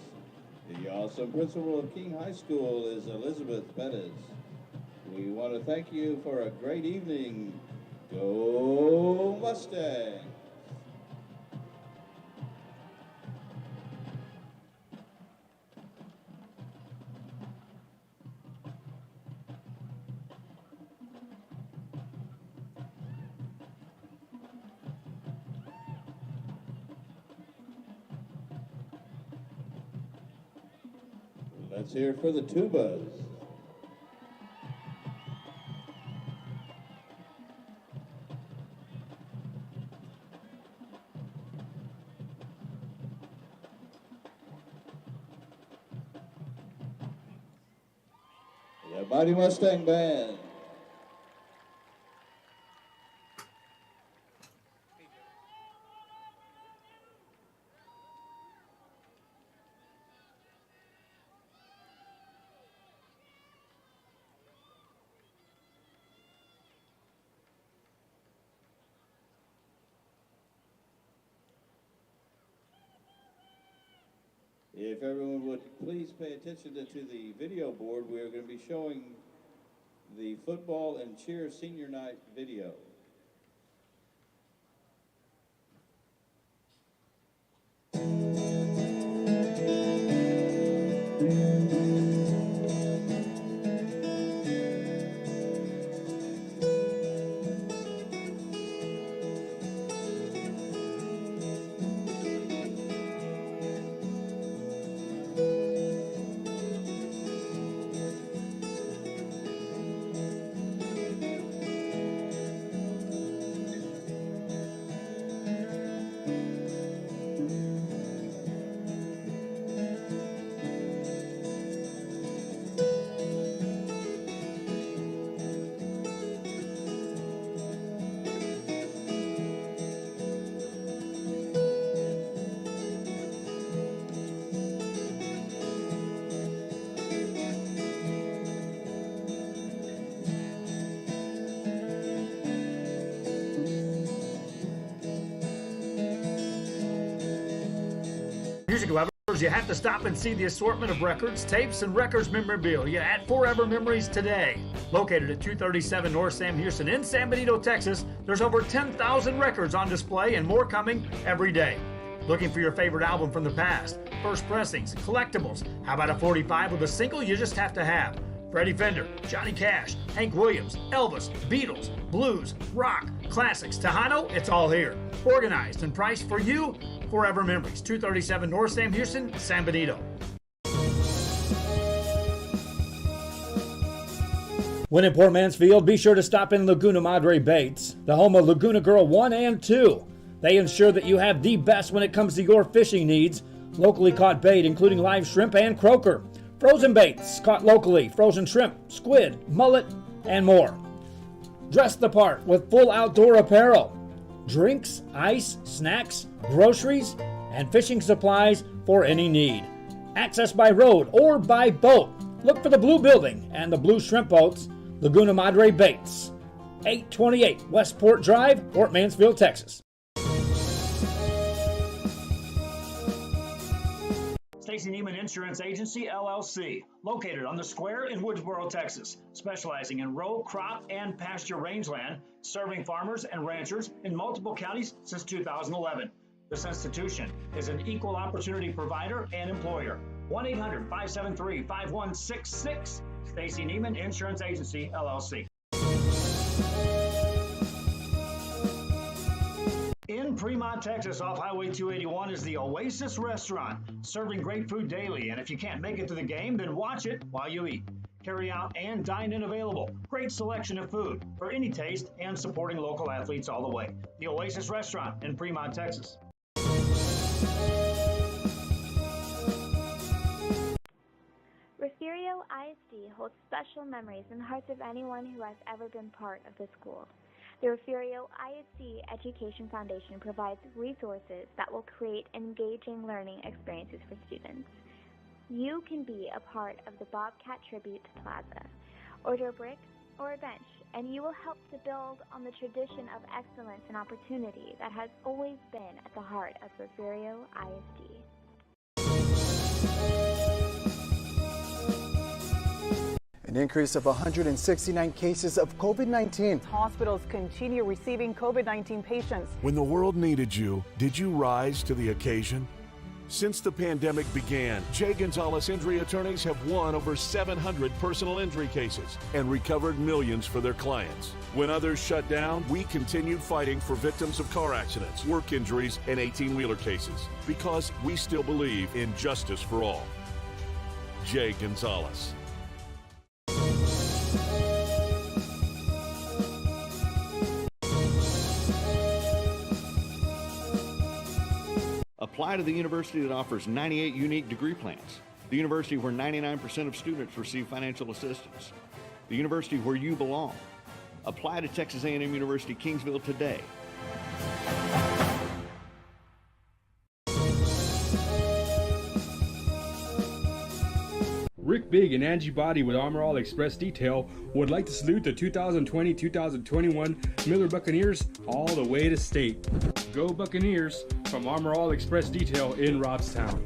The awesome principal of King High School is Elizabeth Pettis. We want to thank you for a great evening. Go Mustangs! Let's hear it for the tubas. The Mighty Mustang Band. If everyone would please pay attention to the video board, we are going to be showing the football and cheer senior night video. Music lovers, you have to stop and see the assortment of records, tapes, and records memorabilia at Forever Memories today. Located at 237 North Sam Houston in San Benito, Texas, there's over 10,000 records on display and more coming every day. Looking for your favorite album from the past, first pressings, collectibles? How about a 45 with a single you just have to have? Freddie Fender, Johnny Cash, Hank Williams, Elvis, Beatles, blues, rock, classics, Tejano, it's all here. Organized and priced for you. Forever Memories, 237 North Sam Houston, San Benito. When in Port Mansfield, be sure to stop in Laguna Madre Baits, the home of Laguna Girl 1 and 2. They ensure that you have the best when it comes to your fishing needs. Locally caught bait, including live shrimp and croaker. Frozen baits, caught locally, frozen shrimp, squid, mullet, and more. Dress the part with full outdoor apparel. Drinks, ice, snacks, groceries, and fishing supplies for any need. Access by road or by boat. Look for the Blue Building and the Blue Shrimp Boats, Laguna Madre Baits. 828 Westport Drive, Port Mansfield, Texas. Stacy Neiman Insurance Agency, LLC, located on the Square in Woodsboro, Texas, specializing in row, crop, and pasture rangeland, serving farmers and ranchers in multiple counties since 2011. This institution is an equal opportunity provider and employer. 1-800-573-5166, Stacy Neiman Insurance Agency, LLC. In Fremont, Texas, off Highway 281 is the Oasis Restaurant, serving great food daily. And if you can't make it to the game, then watch it while you eat. Carry out and dine in available. Great selection of food for any taste and supporting local athletes all the way. The Oasis Restaurant in Fremont, Texas. Refugio ISD holds special memories in the hearts of anyone who has ever been part of the school. The Refugio ISD Education Foundation provides resources that will create engaging learning experiences for students. You can be a part of the Bobcat Tribute Plaza. Order bricks, or a bench, and you will help to build on the tradition of excellence and opportunity that has always been at the heart of Porfirio ISD. An increase of 169 cases of COVID-19. Hospitals continue receiving COVID-19 patients. When the world needed you, did you rise to the occasion? Since the pandemic began, J. Gonzalez Injury Attorneys have won over 700 personal injury cases and recovered millions for their clients. When others shut down, we continued fighting for victims of car accidents, work injuries, and 18-wheeler cases because we still believe in justice for all. J. Gonzalez. Apply to the university that offers 98 unique degree plans. The university where 99% of students receive financial assistance. The university where you belong. Apply to Texas A&M University Kingsville today. Rick Big and Angie Body with Armor All Express Detail would like to salute the 2020-2021 Miller Buccaneers all the way to state. Go Buccaneers from Armor All Express Detail in Robstown.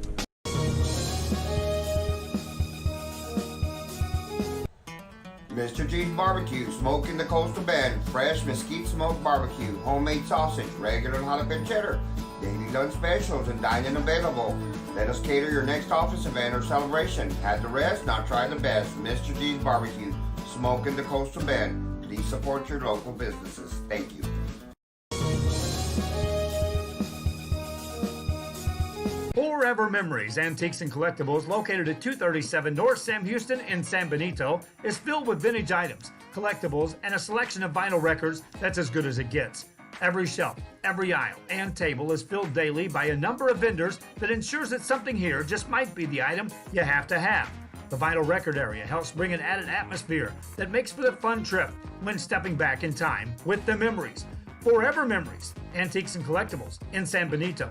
Mr. G's Barbecue, smoking the coastal bend, fresh mesquite smoked barbecue, homemade sausage, regular jalapeno cheddar, daily lunch specials, and dining available. Let us cater your next office event or celebration. Had the rest, now try the best. Mr. G's Barbecue, smoking the coastal bend. Please support your local businesses. Thank you. Forever Memories, Antiques and Collectibles, located at 237 North Sam Houston in San Benito, is filled with vintage items, collectibles, and a selection of vinyl records that's as good as it gets. Every shelf, every aisle, and table is filled daily by a number of vendors that ensures that something here just might be the item you have to have. The vinyl record area helps bring an added atmosphere that makes for the fun trip when stepping back in time with the memories. Forever Memories, Antiques and Collectibles in San Benito.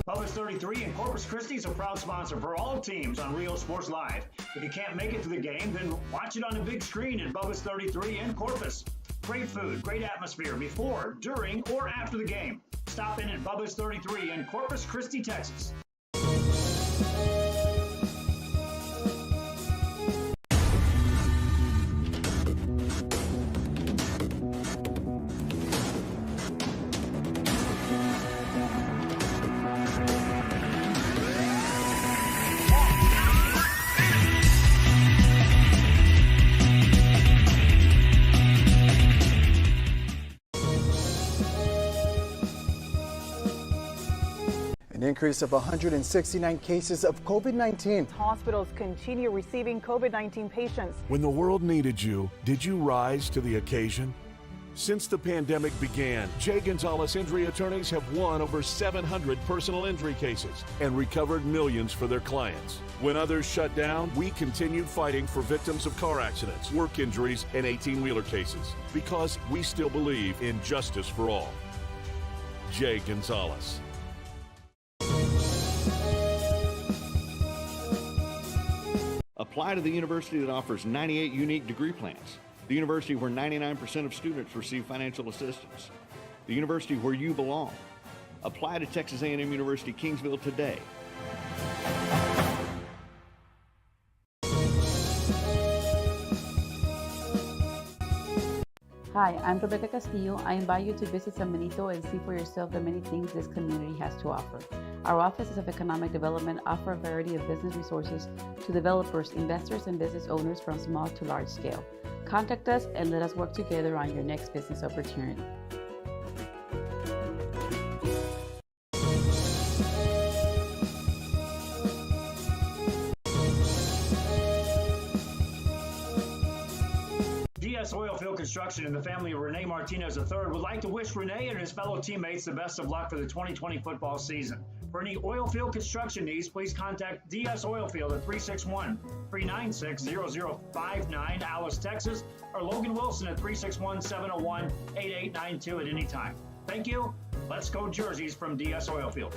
Bubba's 33 and Corpus Christi is a proud sponsor for all teams on Rio Sports Live. If you can't make it to the game, then watch it on the big screen at Bubba's 33 in Corpus. Great food, great atmosphere before, during, or after the game. Stop in at Bubba's 33 in Corpus Christi, Texas. An increase of 169 cases of COVID-19. Hospitals continue receiving COVID-19 patients. When the world needed you, did you rise to the occasion? Since the pandemic began, J. Gonzalez Injury Attorneys have won over 700 personal injury cases and recovered millions for their clients. When others shut down, we continued fighting for victims of car accidents, work injuries, and 18-wheeler cases because we still believe in justice for all. J. Gonzalez. Apply to the university that offers 98 unique degree plans. The university where 99% of students receive financial assistance. The university where you belong. Apply to Texas A&M University Kingsville today. Hi, I'm Rebecca Castillo. I invite you to visit San Benito and see for yourself the many things this community has to offer. Our offices of economic development offer a variety of business resources to developers, investors, and business owners from small to large scale. Contact us and let us work together on your next business opportunity. DS Oilfield Construction and the family of Rene Martinez III would like to wish Rene and his fellow teammates the best of luck for the 2020 football season. For any oilfield construction needs, please contact DS Oilfield at 361-396-0059, Alice, Texas, or Logan Wilson at 361-701-8892 at any time. Thank you. Let's go jerseys from DS Oilfield.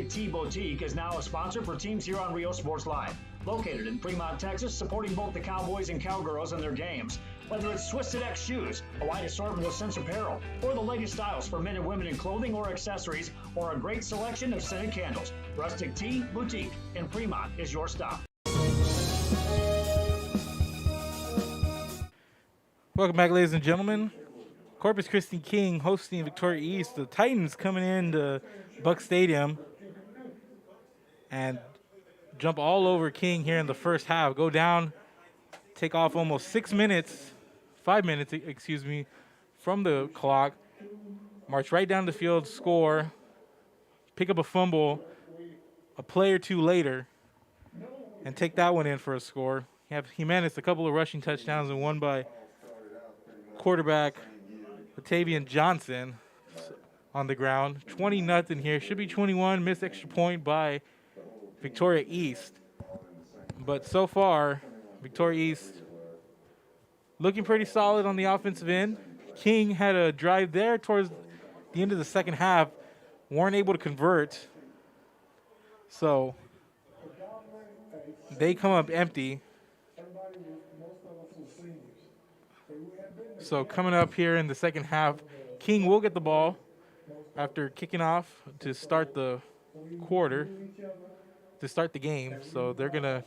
Rustic Tea Boutique is now a sponsor for teams here on Rio Sports Live. Located in Fremont, Texas, supporting both the Cowboys and Cowgirls in their games. Whether it's Twisted X shoes, a wide assortment of Sense apparel, or the latest styles for men and women in clothing or accessories, or a great selection of scented candles, Rustic Tea Boutique in Fremont is your stop. Welcome back, ladies and gentlemen. Corpus Christi King hosting Victoria East. The Titans coming into Buck Stadium and jump all over King here in the first half. Go down, take off almost 5 minutes, excuse me, from the clock. March right down the field, score, pick up a fumble a play or two later, and take that one in for a score. You have Jimenez, a couple of rushing touchdowns and one by quarterback Latavian Johnson on the ground. 20-0 here. Should be 21. Missed extra point by Victoria East. But so far, Victoria East looking pretty solid on the offensive end. King had a drive there towards the end of the second half. Weren't able to convert. So they come up empty. So coming up here in the second half, King will get the ball after kicking off to start the quarter, to start the game. So they're going to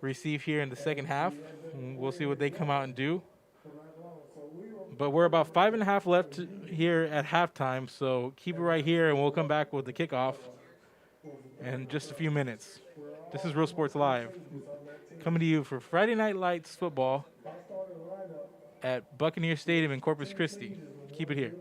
receive here in the second half. And we'll see what they come out and do. But we're about 5.5 left here at halftime, so keep it right here, and we'll come back with the kickoff in just a few minutes. This is Real Sports Live, coming to you for Friday Night Lights football at Buccaneer Stadium in Corpus Christi. Keep it here.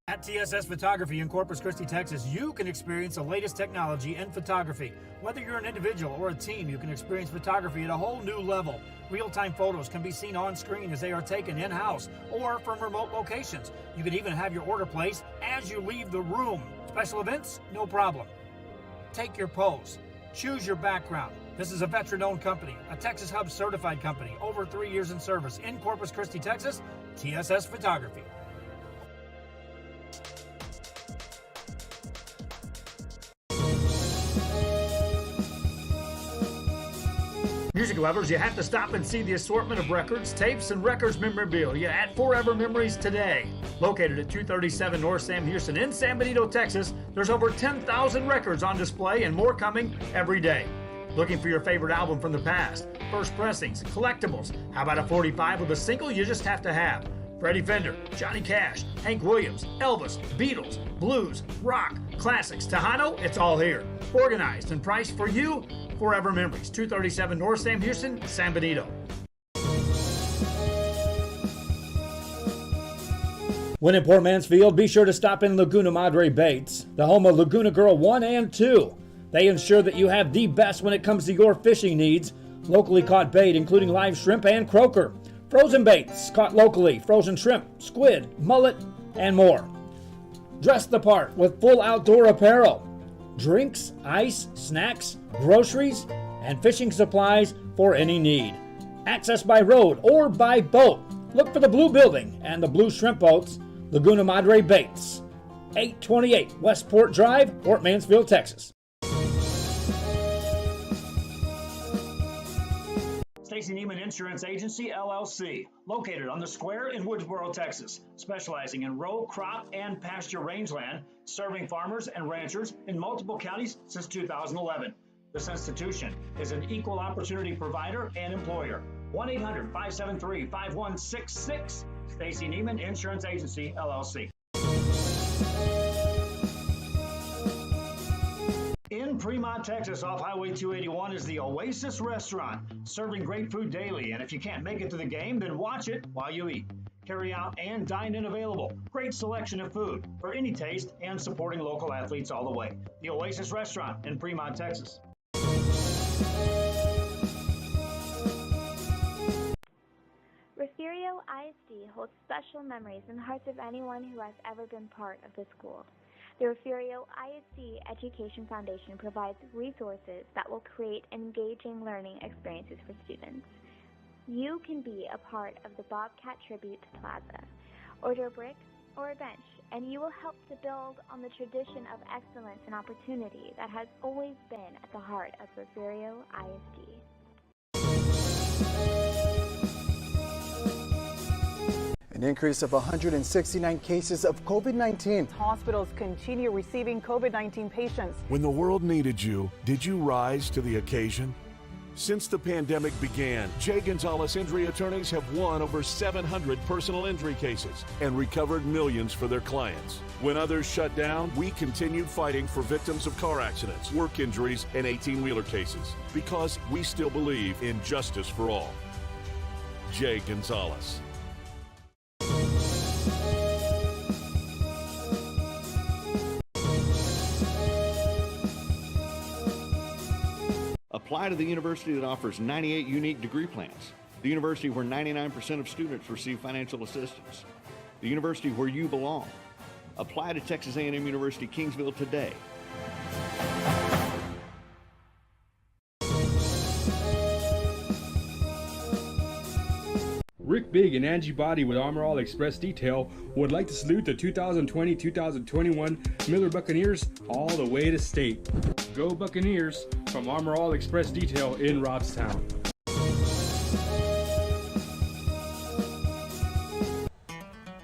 At TSS Photography in Corpus Christi, Texas, you can experience the latest technology in photography. Whether you're an individual or a team, you can experience photography at a whole new level. Real-time photos can be seen on screen as they are taken in-house or from remote locations. You can even have your order placed as you leave the room. Special events? No problem. Take your pose. Choose your background. This is a veteran-owned company, a Texas Hub certified company, over 3 years in service in Corpus Christi, Texas, TSS Photography. Music lovers, you have to stop and see the assortment of records, tapes, and records memorabilia at Forever Memories today. Located at 237 North Sam Houston in San Benito, Texas, there's over 10,000 records on display and more coming every day. Looking for your favorite album from the past, first pressings, collectibles. How about a 45 with a single you just have to have? Freddie Fender, Johnny Cash, Hank Williams, Elvis, Beatles, blues, rock, classics, Tejano, it's all here. Organized and priced for you. Forever Memories, 237 North Sam Houston, San Benito. When in Port Mansfield, be sure to stop in Laguna Madre Baits, the home of Laguna Girl 1 and 2. They ensure that you have the best when it comes to your fishing needs. Locally caught bait, including live shrimp and croaker. Frozen baits, caught locally, frozen shrimp, squid, mullet, and more. Dress the part with full outdoor apparel. Drinks, ice, snacks, groceries, and fishing supplies for any need. Access by road or by boat. Look for the Blue Building and the Blue Shrimp Boats, Laguna Madre Baits. 828 Westport Drive, Port Mansfield, Texas. Stacy Neiman Insurance Agency, LLC, located on the square in Woodsboro, Texas, specializing in row, crop, and pasture rangeland, serving farmers and ranchers in multiple counties since 2011. This institution is an equal opportunity provider and employer. 1-800-573-5166, Stacy Neiman Insurance Agency, LLC. In Fremont, Texas, off Highway 281 is the Oasis Restaurant, serving great food daily. And if you can't make it to the game, then watch it while you eat. Carry out and dine in available. Great selection of food for any taste and supporting local athletes all the way. The Oasis Restaurant in Fremont, Texas. Refugio ISD holds special memories in the hearts of anyone who has ever been part of the school. The Refugio ISD Education Foundation provides resources that will create engaging learning experiences for students. You can be a part of the Bobcat Tribute Plaza. Order a brick or a bench and you will help to build on the tradition of excellence and opportunity that has always been at the heart of Refugio ISD. An increase of 169 cases of COVID-19. Hospitals continue receiving COVID-19 patients. When the world needed you, did you rise to the occasion? Since the pandemic began, Jay Gonzalez injury attorneys have won over 700 personal injury cases and recovered millions for their clients. When others shut down, we continued fighting for victims of car accidents, work injuries, and 18-wheeler cases because we still believe in justice for all. Jay Gonzalez. Apply to the university that offers 98 unique degree plans. The university where 99% of students receive financial assistance. The university where you belong. Apply to Texas A&M University Kingsville today. Rick Big and Angie Body with Armor All Express Detail would like to salute the 2020-2021 Miller Buccaneers all the way to state. Go Buccaneers from Armor All Express Detail in Robstown.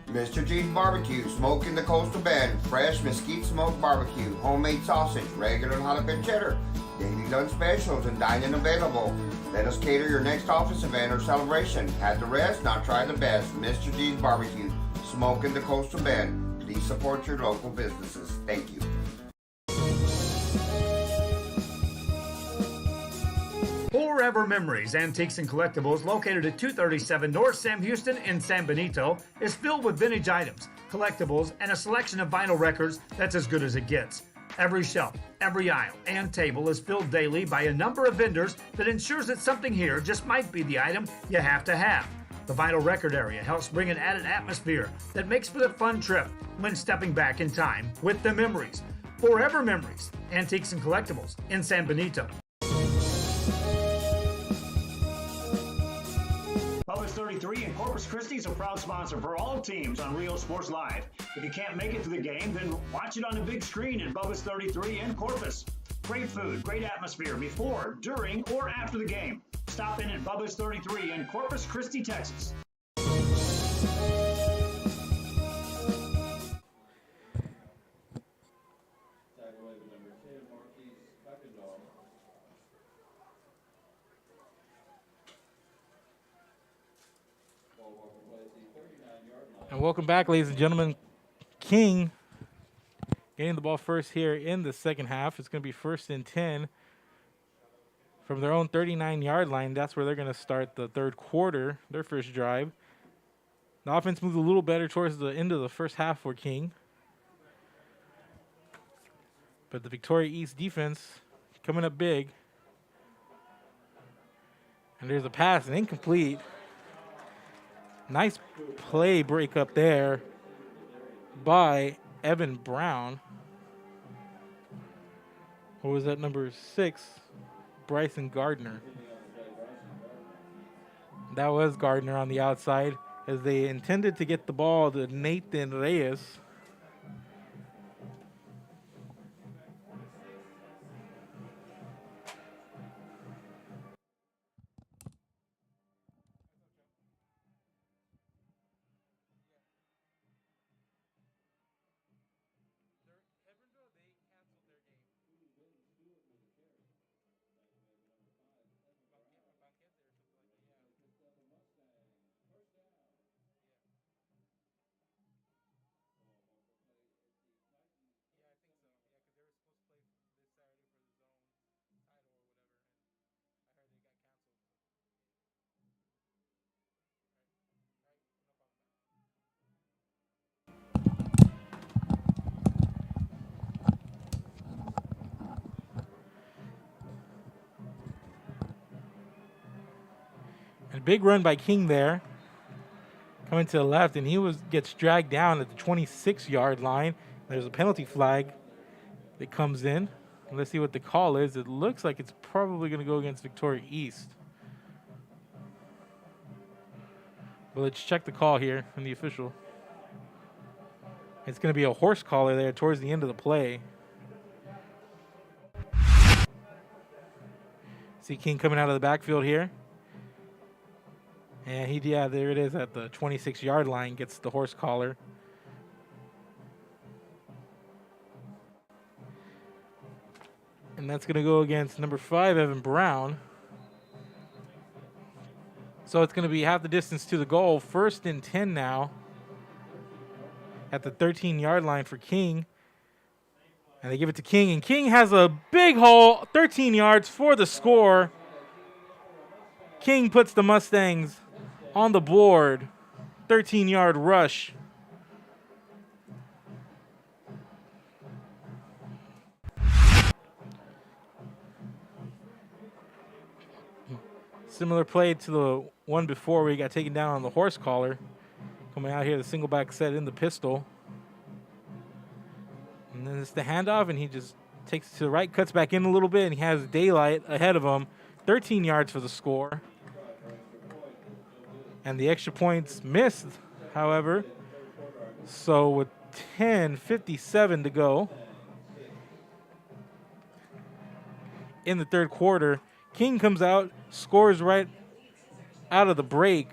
Mr. G's Barbecue, smoking the coastal bend, fresh mesquite smoked barbecue, homemade sausage, regular and jalapeno cheddar, daily lunch specials and dining available. Let us cater your next office event or celebration. Had the rest, now try the best. Mr. G's Barbecue, smoking the coastal bend. Please support your local businesses. Thank you. Forever Memories, Antiques and Collectibles, located at 237 North Sam Houston in San Benito, is filled with vintage items, collectibles, and a selection of vinyl records that's as good as it gets. Every shelf, every aisle, and table is filled daily by a number of vendors that ensures that something here just might be the item you have to have. The vinyl record area helps bring an added atmosphere that makes for the fun trip when stepping back in time with the memories. Forever Memories, Antiques and Collectibles in San Benito. Bubba's 33 and Corpus Christi is a proud sponsor for all teams on Rio Sports Live. If you can't make it to the game, then watch it on the big screen at Bubba's 33 in Corpus. Great food, great atmosphere before, during, or after the game. Stop in at Bubba's 33 in Corpus Christi, Texas. And welcome back, ladies and gentlemen. King getting the ball first here in the second half. It's going to be 1st and 10 from their own 39-yard line. That's where they're going to start the third quarter, their first drive. The offense moves a little better towards the end of the first half for King. But the Victoria East defense coming up big. And there's a pass, and incomplete. Nice play break up there by Evan Brown. What was that, number 6? Bryson Gardner. That was Gardner on the outside as they intended to get the ball to Nathan Reyes. And big run by King there. Coming to the left, and he gets dragged down at the 26-yard line. There's a penalty flag that comes in. Let's see what the call is. It looks like it's probably going to go against Victoria East. But let's check the call here from the official. It's going to be a horse collar there towards the end of the play. See King coming out of the backfield here. And there it is at the 26-yard line, gets the horse collar. And that's going to go against number 5, Evan Brown. So it's going to be half the distance to the goal. 1st and 10 now at the 13-yard line for King. And they give it to King, and King has a big hole, 13 yards for the score. King puts the Mustangs on the board. 13-yard rush. Similar play to the one before where he got taken down on the horse collar. Coming out here, the single back set in the pistol. And then it's the handoff, and he just takes it to the right, cuts back in a little bit, and he has daylight ahead of him. 13 yards for the score. And the extra points missed, however. So with 10:57 to go in the third quarter, King comes out, scores right out of the break.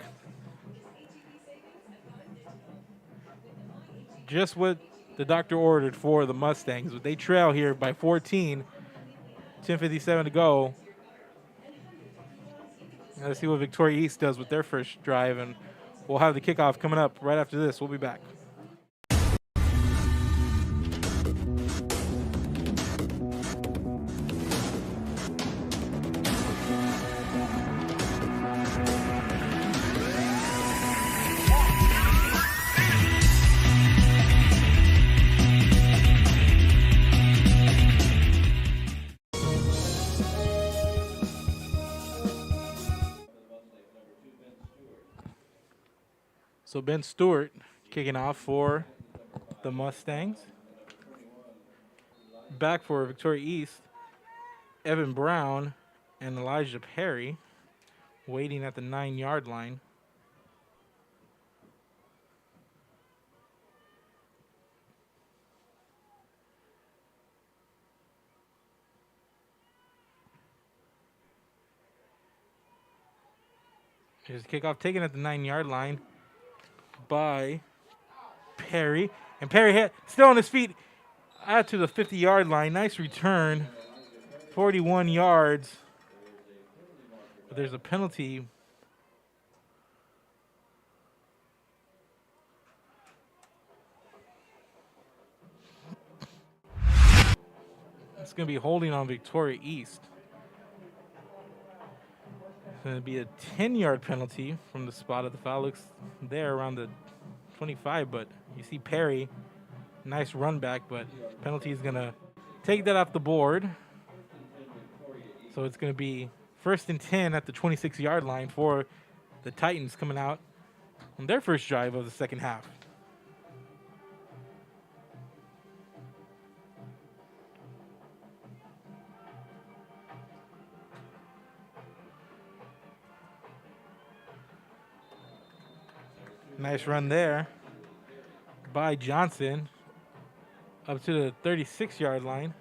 Just what the doctor ordered for the Mustangs. But they trail here by 14. 10:57 to go. Let's see what Victoria East does with their first drive, and we'll have the kickoff coming up right after this. We'll be back. So Ben Stewart kicking off for the Mustangs. Back for Victoria East, Evan Brown and Elijah Perry waiting at the 9-yard line. Here's the kickoff taken at the 9-yard line by Perry. And Perry still on his feet out to the 50-yard line. Nice return. 41 yards. But there's a penalty. It's going to be holding on Victoria East. It's going to be a 10-yard penalty from the spot of the foul. Looks there around the 25, but you see Perry, nice run back, but penalty is going to take that off the board. So it's going to be 1st and 10 at the 26-yard line for the Titans coming out on their first drive of the second half. Nice run there by Johnson up to the 36-yard line.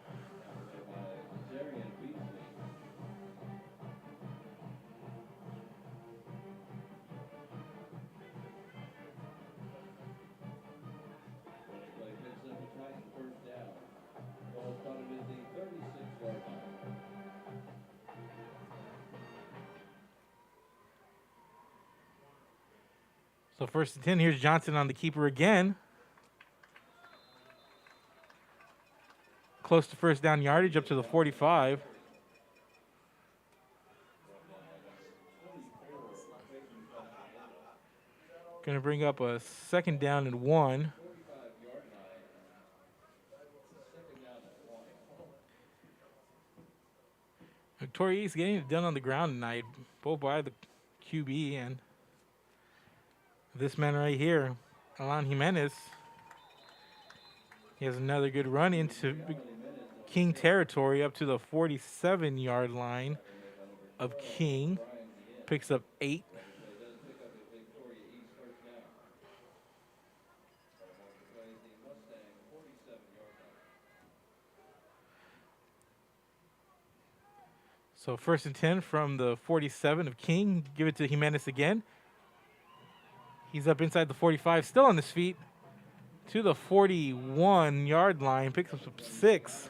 So 1st and 10, here's Johnson on the keeper again. Close to first down yardage, up to the 45. Going to bring up a 2nd down and 1. Victoria East getting it done on the ground tonight, both by the QB and this man right here, Alan Jimenez. He has another good run into King territory up to the 47-yard line of King. Picks up 8. So 1st and 10 from the 47 of King. Give it to Jimenez again. He's up inside the 45, still on his feet. To the 41-yard line. Picks up 6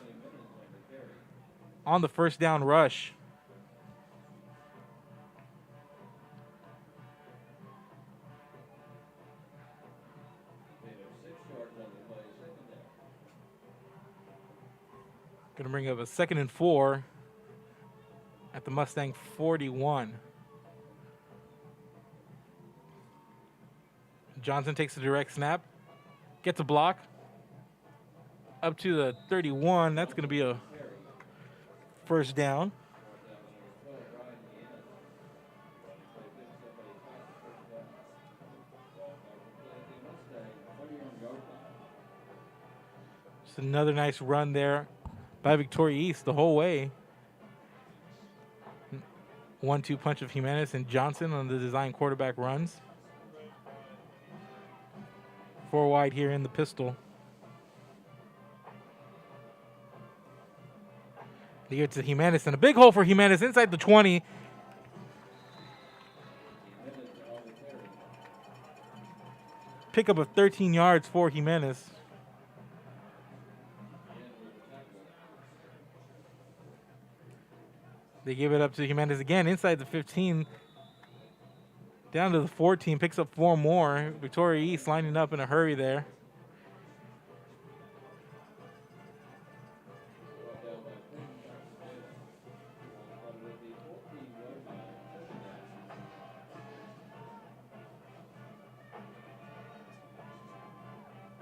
on the first down rush. Going to bring up a 2nd and 4 at the Mustang 41. Johnson takes a direct snap, gets a block up to the 31. That's going to be a first down. Just another nice run there by Victoria East the whole way. 1-2 punch of Jimenez and Johnson on the design quarterback runs. 4 wide here in the pistol. They get to Jimenez and a big hole for Jimenez inside the 20. Pick up of 13 yards for Jimenez. They give it up to Jimenez again inside the 15. Down to the 14, picks up 4 more. Victoria East lining up in a hurry there.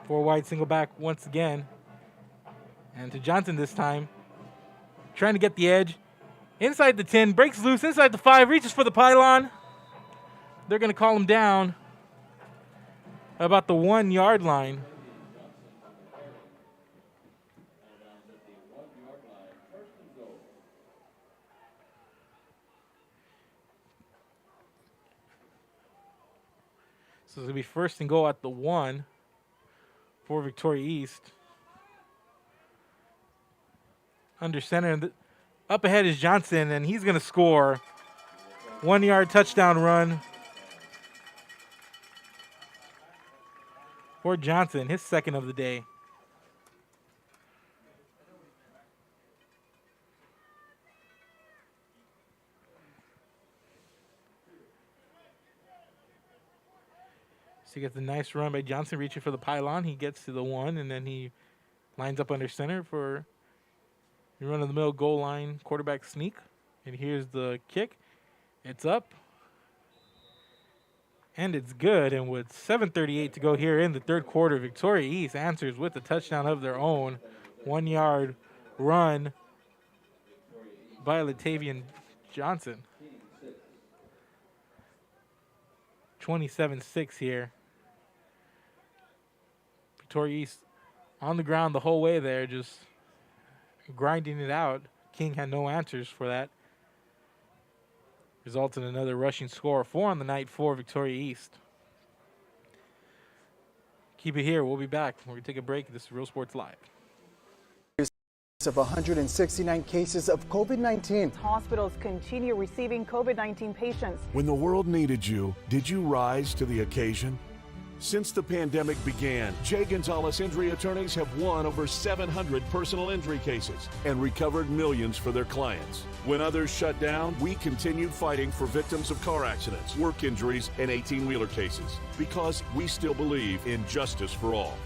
Four wide, single back once again. And to Johnson this time. Trying to get the edge. Inside the 10, breaks loose, inside the 5, reaches for the pylon. They're going to call him down about the 1 yard line. So it's going to be 1st and goal at the 1 for Victoria East. Under center. Up ahead is Johnson, and he's going to score. 1 yard touchdown run for Johnson, his 2nd of the day. So he gets a nice run by Johnson reaching for the pylon. He gets to the 1, and then he lines up under center for the run-of-the-mill goal line quarterback sneak. And here's the kick. It's up. And it's good. And with 7:38 to go here in the 3rd quarter, Victoria East answers with a touchdown of their own. 1 yard run by Latavian Johnson. 27-6 here. Victoria East on the ground the whole way there, just grinding it out. King had no answers for that. Results in another rushing score. 4 on the night for Victoria East. Keep it here. We'll be back. We're going to take a break. This is Real Sports Live. Of 169 cases of COVID-19. Hospitals continue receiving COVID-19 patients. When the world needed you, did you rise to the occasion? Since the pandemic began, Jay Gonzalez Injury Attorneys have won over 700 personal injury cases and recovered millions for their clients. When others shut down, we continued fighting for victims of car accidents, work injuries, and 18-wheeler cases because we still believe in justice for all.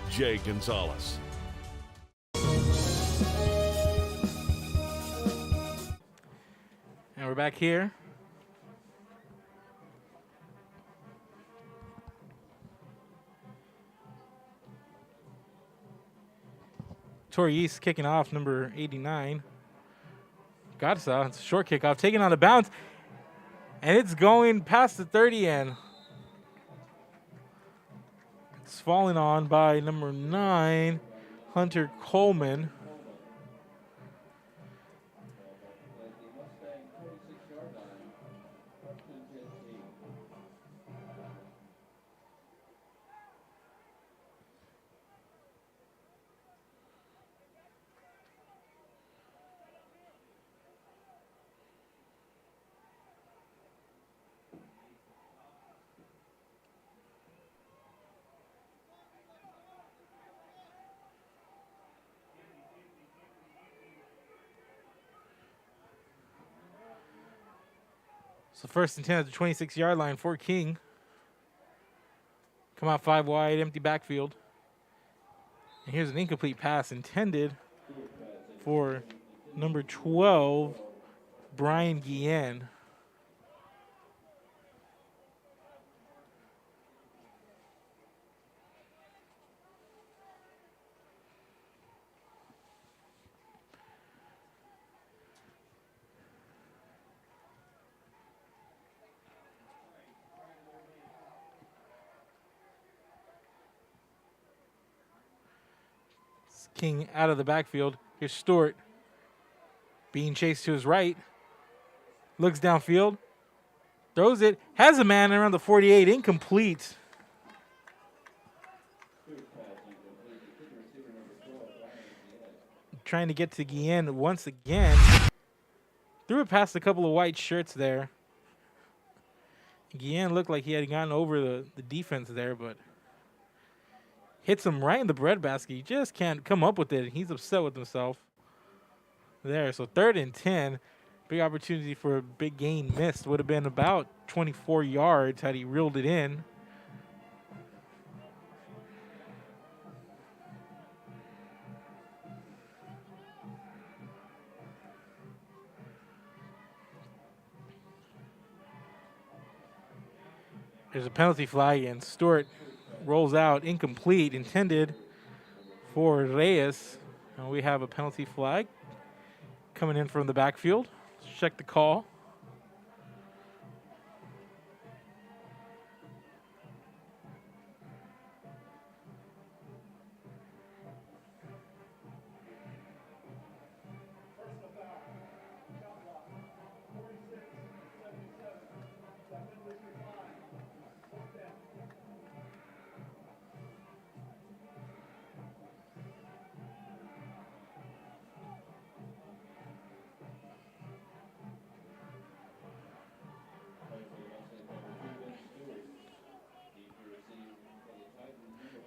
Jay Gonzalez. And we're back here. Victoria East kicking off, number 89. Garza, it's a short kickoff, taken out of bounds. And it's going past the 30, and it's falling on by number 9, Hunter Coleman. So 1st and 10 at the 26-yard line for King. Come out 5 wide, empty backfield. And here's an incomplete pass intended for number 12, Brian Guillen. King out of the backfield. Here's Stewart being chased to his right. Looks downfield. Throws it. Has a man around the 48. Incomplete. Trying to get to Guillen once again. Threw it past a couple of white shirts there. Guillen looked like he had gotten over the defense there, but hits him right in the breadbasket. He just can't come up with it. He's upset with himself there. So 3rd and 10. Big opportunity for a big gain missed. Would have been about 24 yards had he reeled it in. There's a penalty flag, and Stewart rolls out incomplete, intended for Reyes. And we have a penalty flag coming in from the backfield. Let's check the call.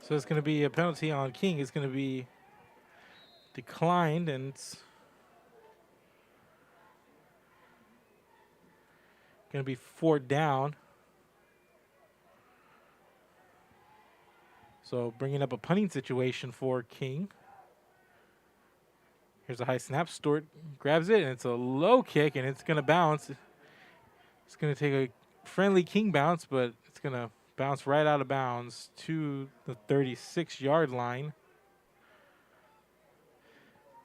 So it's going to be a penalty on King. It's going to be declined, and it's going to be 4th down. So bringing up a punting situation for King. Here's a high snap. Stewart grabs it, and it's a low kick, and it's going to bounce. It's going to take a friendly King bounce, but it's going to bounce right out of bounds to the 36-yard line,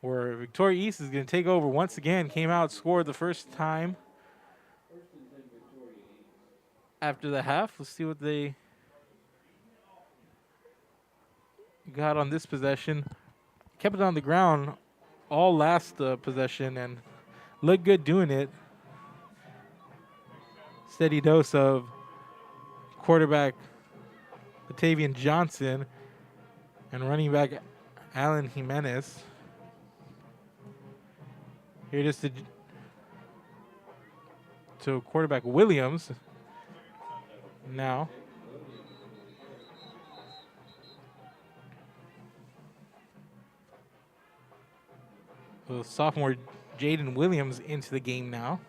where Victoria East is going to take over once again. Came out, scored the first time after the half. Let's see what they got on this possession. Kept it on the ground all last possession and looked good doing it. Steady dose of quarterback Latavian Johnson and running back Alan Jimenez. Here it is to quarterback Williams now. So sophomore Jaden Williams into the game now.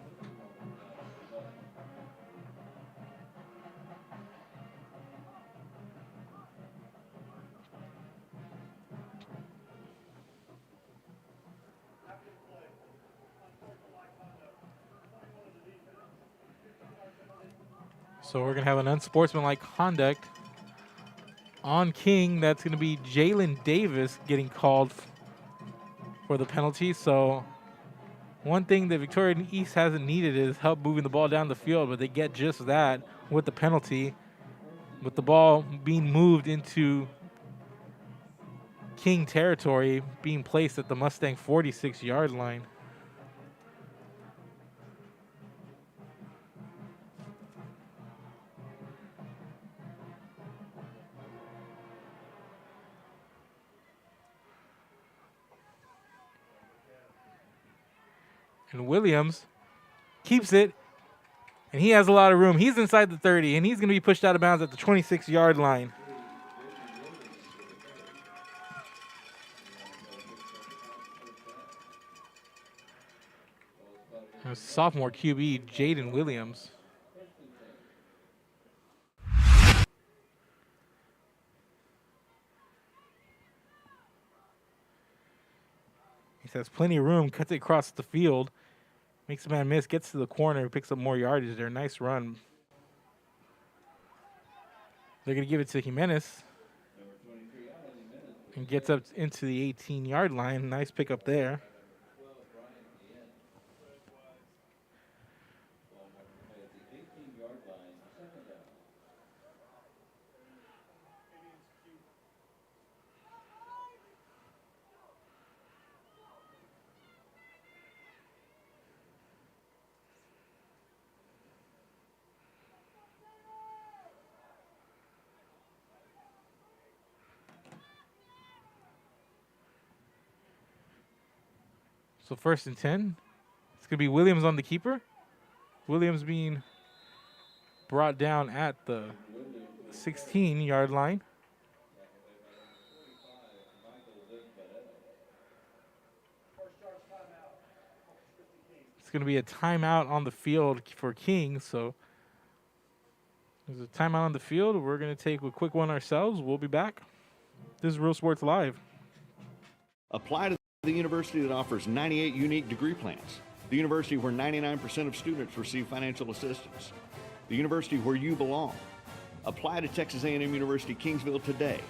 So we're going to have an unsportsmanlike conduct on King. That's going to be Jalen Davis getting called for the penalty. So one thing that Victoria East hasn't needed is help moving the ball down the field, but they get just that with the penalty, with the ball being moved into King territory, being placed at the Mustang 46-yard line. And Williams keeps it, and he has a lot of room. He's inside the 30, and he's going to be pushed out of bounds at the 26-yard line. Sophomore QB Jaden Williams. He has plenty of room, cuts it across the field, makes a man miss, gets to the corner, picks up more yardage there. Nice run. They're going to give it to Jimenez. And gets up into the 18-yard line. Nice pickup there. So 1st and 10. It's going to be Williams on the keeper. Williams being brought down at the 16-yard line. It's going to be a timeout on the field for King. So there's a timeout on the field. We're going to take a quick one ourselves. We'll be back. This is Real Sports Live. Apply to the university that offers 98 unique degree plans. The university where 99% of students receive financial assistance. The university where you belong. Apply to Texas A&M University Kingsville today.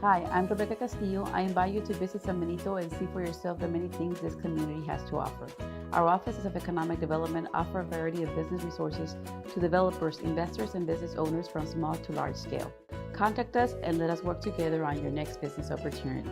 Hi, I'm Rebecca Castillo. I invite you to visit San Benito and see for yourself the many things this community has to offer. Our offices of economic development offer a variety of business resources to developers, investors, and business owners from small to large scale. Contact us and let us work together on your next business opportunity.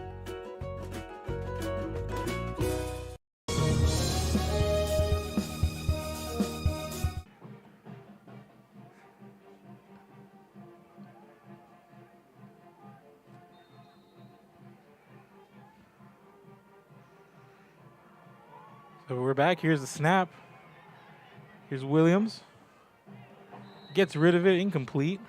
So we're back. Here's the snap. Here's Williams. Gets rid of it, incomplete.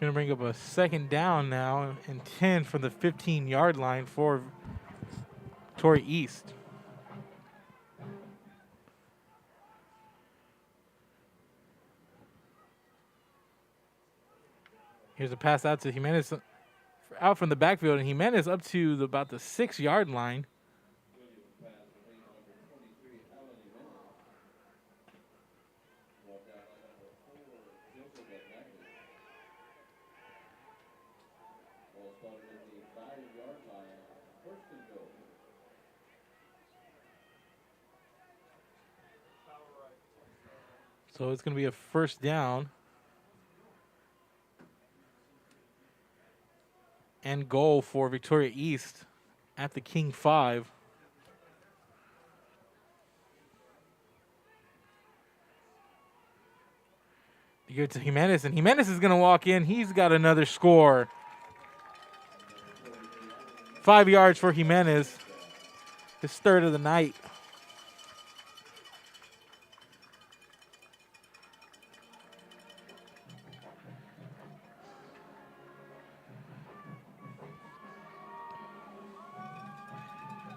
Going to bring up a 2nd down now and 10 from the 15-yard line for Victoria East. Here's a pass out to Jimenez, out from the backfield, and Jimenez up to about the 6-yard line. So it's going to be a 1st down and goal for Victoria East at the King 5. You give it to Jimenez, and Jimenez is going to walk in. He's got another score. 5 yards for Jimenez, his 3rd of the night.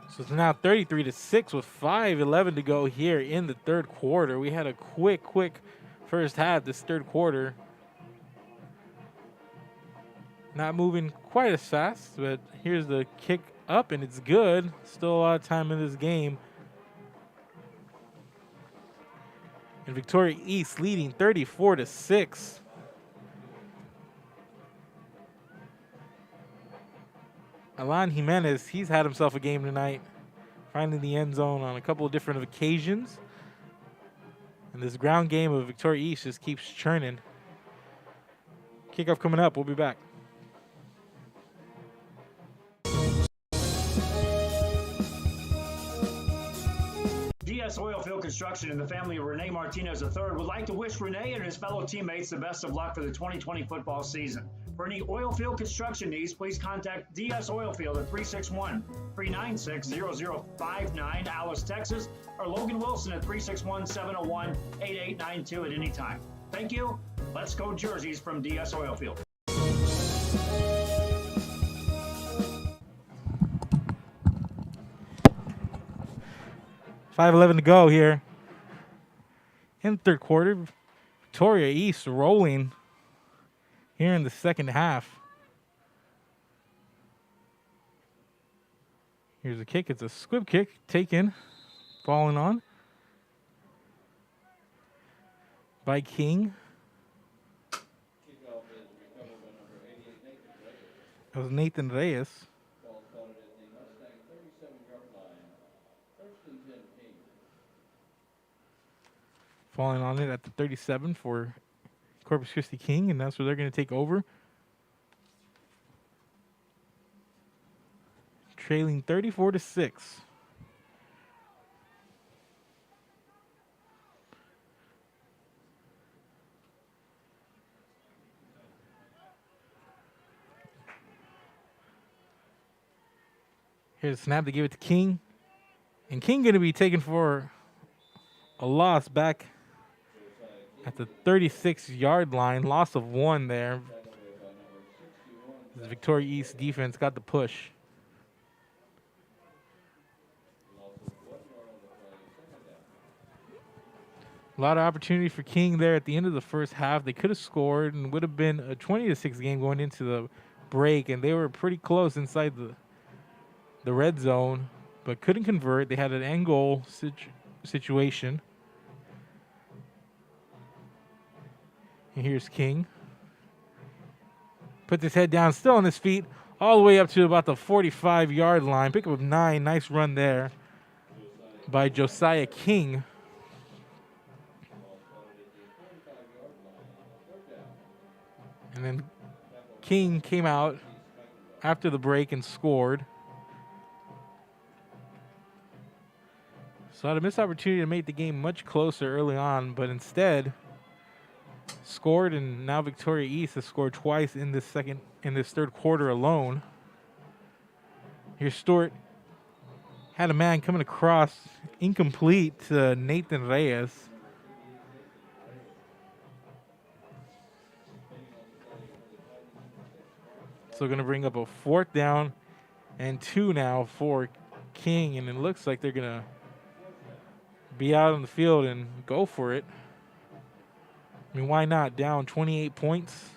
So it's now 33-6 with 5:11 to go here in the 3rd quarter. We had a quick first half this 3rd quarter. Not moving quite as fast, but here's the kick up, and it's good. Still a lot of time in this game. And Victoria East leading 34-6. Alan Jimenez, he's had himself a game tonight, finding the end zone on a couple of different occasions. And this ground game of Victoria East just keeps churning. Kickoff coming up. We'll be back. DS Oilfield Construction and the family of Rene Martinez III would like to wish Rene and his fellow teammates the best of luck for the 2020 football season. For any oil field construction needs, please contact DS Oilfield at 361-396-0059, Alice, Texas, or Logan Wilson at 361-701-8892 at any time. Thank you. Let's go jerseys from DS Oilfield. 5:11 to go here in the third quarter. Victoria East rolling here in the second half. Here's a kick. It's a squib kick taken, falling on by King. That was Nathan Reyes. Ball spotted at the Mustang 37-yard line. First and 10 King. Falling on it at the 37 for Corpus Christi King, and that's where they're going to take over. Trailing 34-6. Here's a snap to give it to King. And King going to be taken for a loss back at the 36-yard line. Loss of 1 there. The Victoria East defense got the push. A lot of opportunity for King there at the end of the first half. They could have scored and would have been a 20-6 game going into the break, and they were pretty close inside the red zone, but couldn't convert. They had an end goal situation. And here's King. Puts his head down, still on his feet, all the way up to about the 45-yard line. Pick up of 9. Nice run there by Josiah King. And then King came out after the break and scored. So had a missed opportunity to make the game much closer early on, but instead scored, and now Victoria East has scored twice in this third quarter alone. Here's Stewart. Had a man coming across, incomplete to Nathan Reyes. So going to bring up a 4th down and 2 now for King, and it looks like they're going to be out on the field and go for it. I mean, why not? Down 28 points.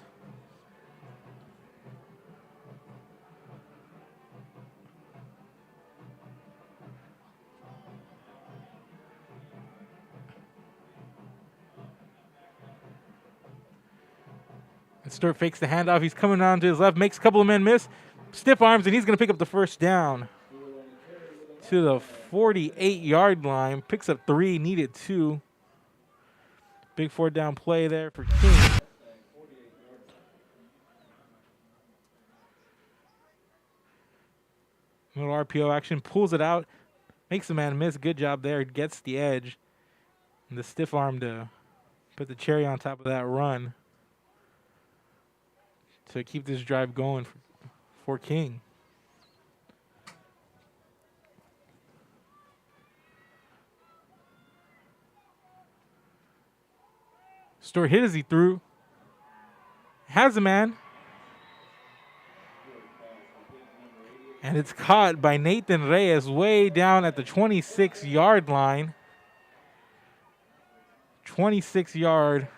And Stewart fakes the handoff. He's coming around to his left, makes a couple of men miss. Stiff arms, and he's going to pick up the first down to the 48-yard line. Picks up 3, needed 2. Big 4th down play there for King. Little RPO action, pulls it out, makes the man miss. Good job there, gets the edge. And the stiff arm to put the cherry on top of that run to keep this drive going for King. Stewart hit as he threw. Has a man. And it's caught by Nathan Reyes way down at the 26-yard line. 26-yard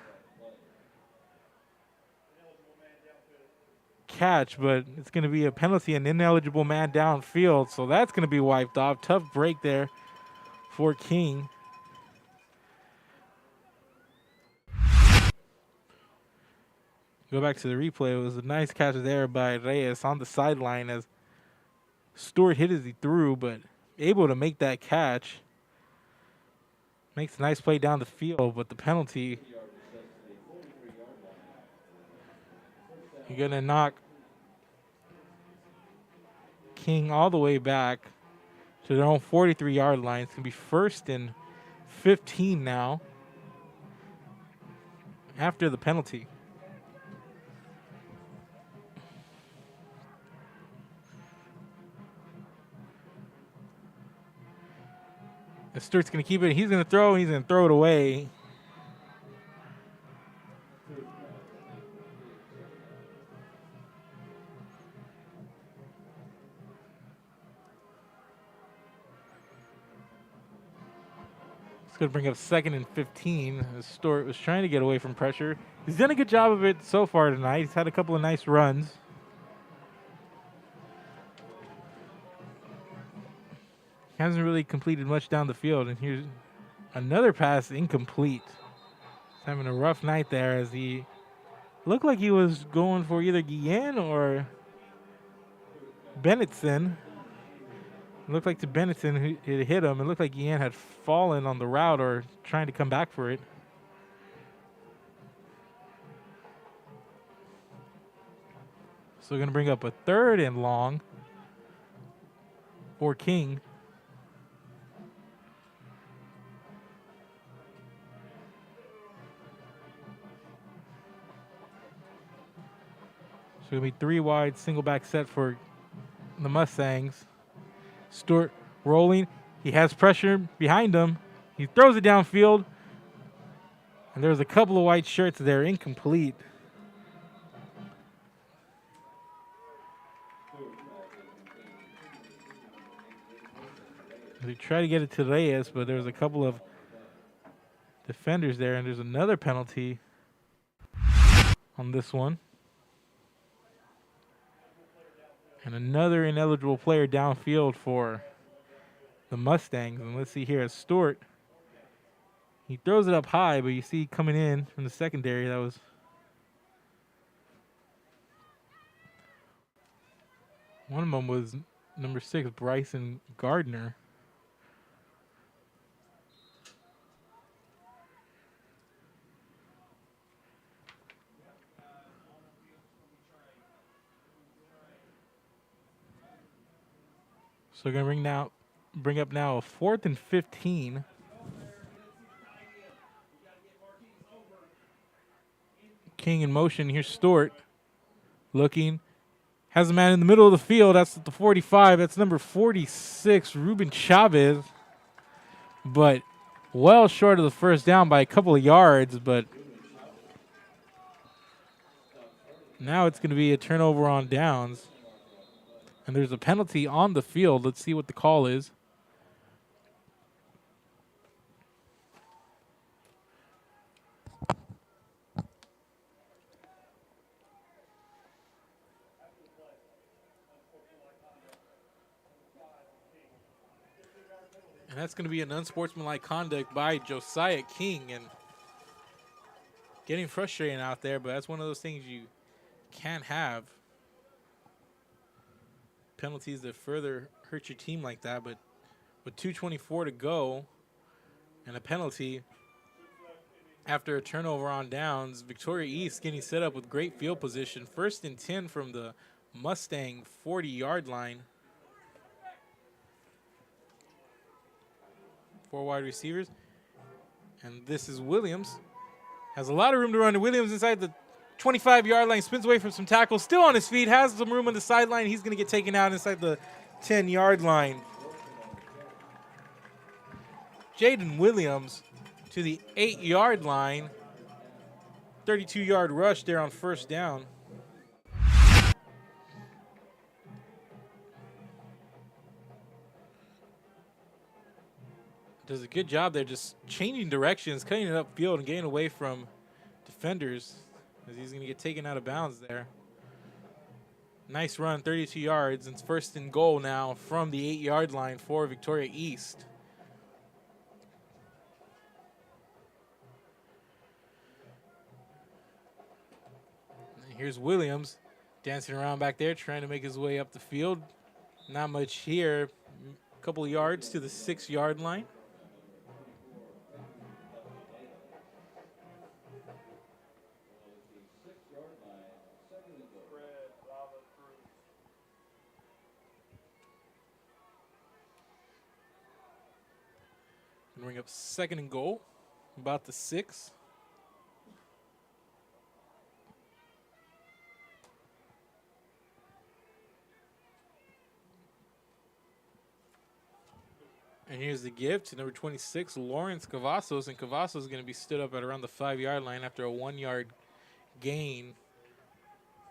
catch, but it's going to be a penalty, an ineligible man downfield, so that's going to be wiped off. Tough break there for King. Go back to the replay. It was a nice catch there by Reyes on the sideline as Stewart hit as he threw, but able to make that catch. Makes a nice play down the field, but the penalty, you're going to knock King all the way back to their own 43-yard line. It's going to be 1st and 15 now after the penalty. And Stewart's going to keep it. He's going to throw. He's going to throw it away. It's going to bring up 2nd and 15. Stewart was trying to get away from pressure. He's done a good job of it so far tonight. He's had a couple of nice runs. Hasn't really completed much down the field. And here's another pass incomplete. He's having a rough night there as he looked like he was going for either Guillen or Bennettson. It looked like to Bennettson who it hit him. It looked like Guillen had fallen on the route or trying to come back for it. So we're going to bring up a 3rd and long for King. So it'll be 3 wide, single back set for the Mustangs. Stewart rolling. He has pressure behind him. He throws it downfield. And there's a couple of white shirts there, incomplete. They try to get it to Reyes, but there's a couple of defenders there, and there's another penalty on this one. And another ineligible player downfield for the Mustangs. And let's see here, Stewart. He throws it up high, but you see coming in from the secondary, that was one of them was number 6, Bryson Gardner. So we're gonna bring up now a 4th and 15. King in motion. Here's Stewart looking. Has a man in the middle of the field. That's at the 45. That's number 46, Ruben Chavez. But well short of the first down by a couple of yards. But now it's going to be a turnover on downs. And there's a penalty on the field. Let's see what the call is. And that's going to be an unsportsmanlike conduct by Josiah King. And getting frustrating out there, but that's one of those things you can't have. Penalties that further hurt your team like that, but with 2:24 to go and a penalty after a turnover on downs, Victoria East getting set up with great field position. 1st and 10 from the Mustang 40-yard line. 4 wide receivers. And this is Williams. Has a lot of room to run. Williams inside the 25-yard line, spins away from some tackles, still on his feet, has some room on the sideline. He's going to get taken out inside the 10-yard line. Jaden Williams to the 8-yard line. 32-yard rush there on 1st down. Does a good job there just changing directions, cutting it upfield and getting away from defenders. As he's going to get taken out of bounds there. Nice run, 32 yards. It's 1st and goal now from the 8-yard line for Victoria East. And here's Williams dancing around back there, trying to make his way up the field. Not much here. A couple of yards to the 6-yard line. Bring up 2nd and goal, about the 6. And here's the gift to number 26, Lawrence Cavazos. And Cavazos is going to be stood up at around the 5-yard line after a 1-yard gain.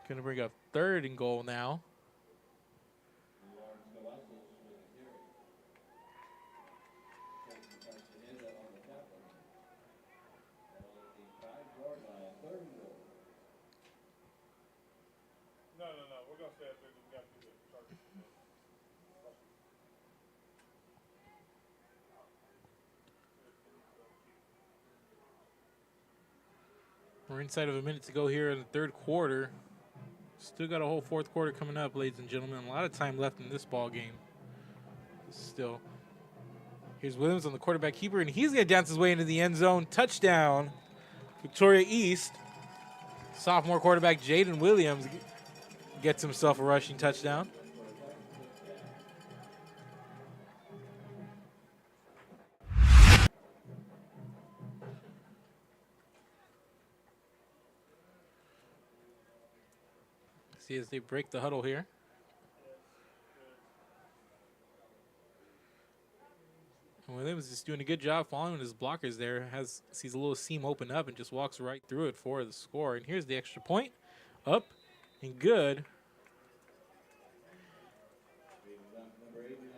Going to bring up 3rd and goal now. No, we're gonna stay up there. We got to do the target. We're inside of a minute to go here in the 3rd quarter. Still got a whole 4th quarter coming up, ladies and gentlemen. A lot of time left in this ball game. Still. Here's Williams on the quarterback keeper, and he's going to dance his way into the end zone. Touchdown, Victoria East. Sophomore quarterback Jaden Williams gets himself a rushing touchdown. See as they break the huddle here. And Williams is doing a good job following his blockers there. Sees a little seam open up and just walks right through it for the score. And here's the extra point. Up and good.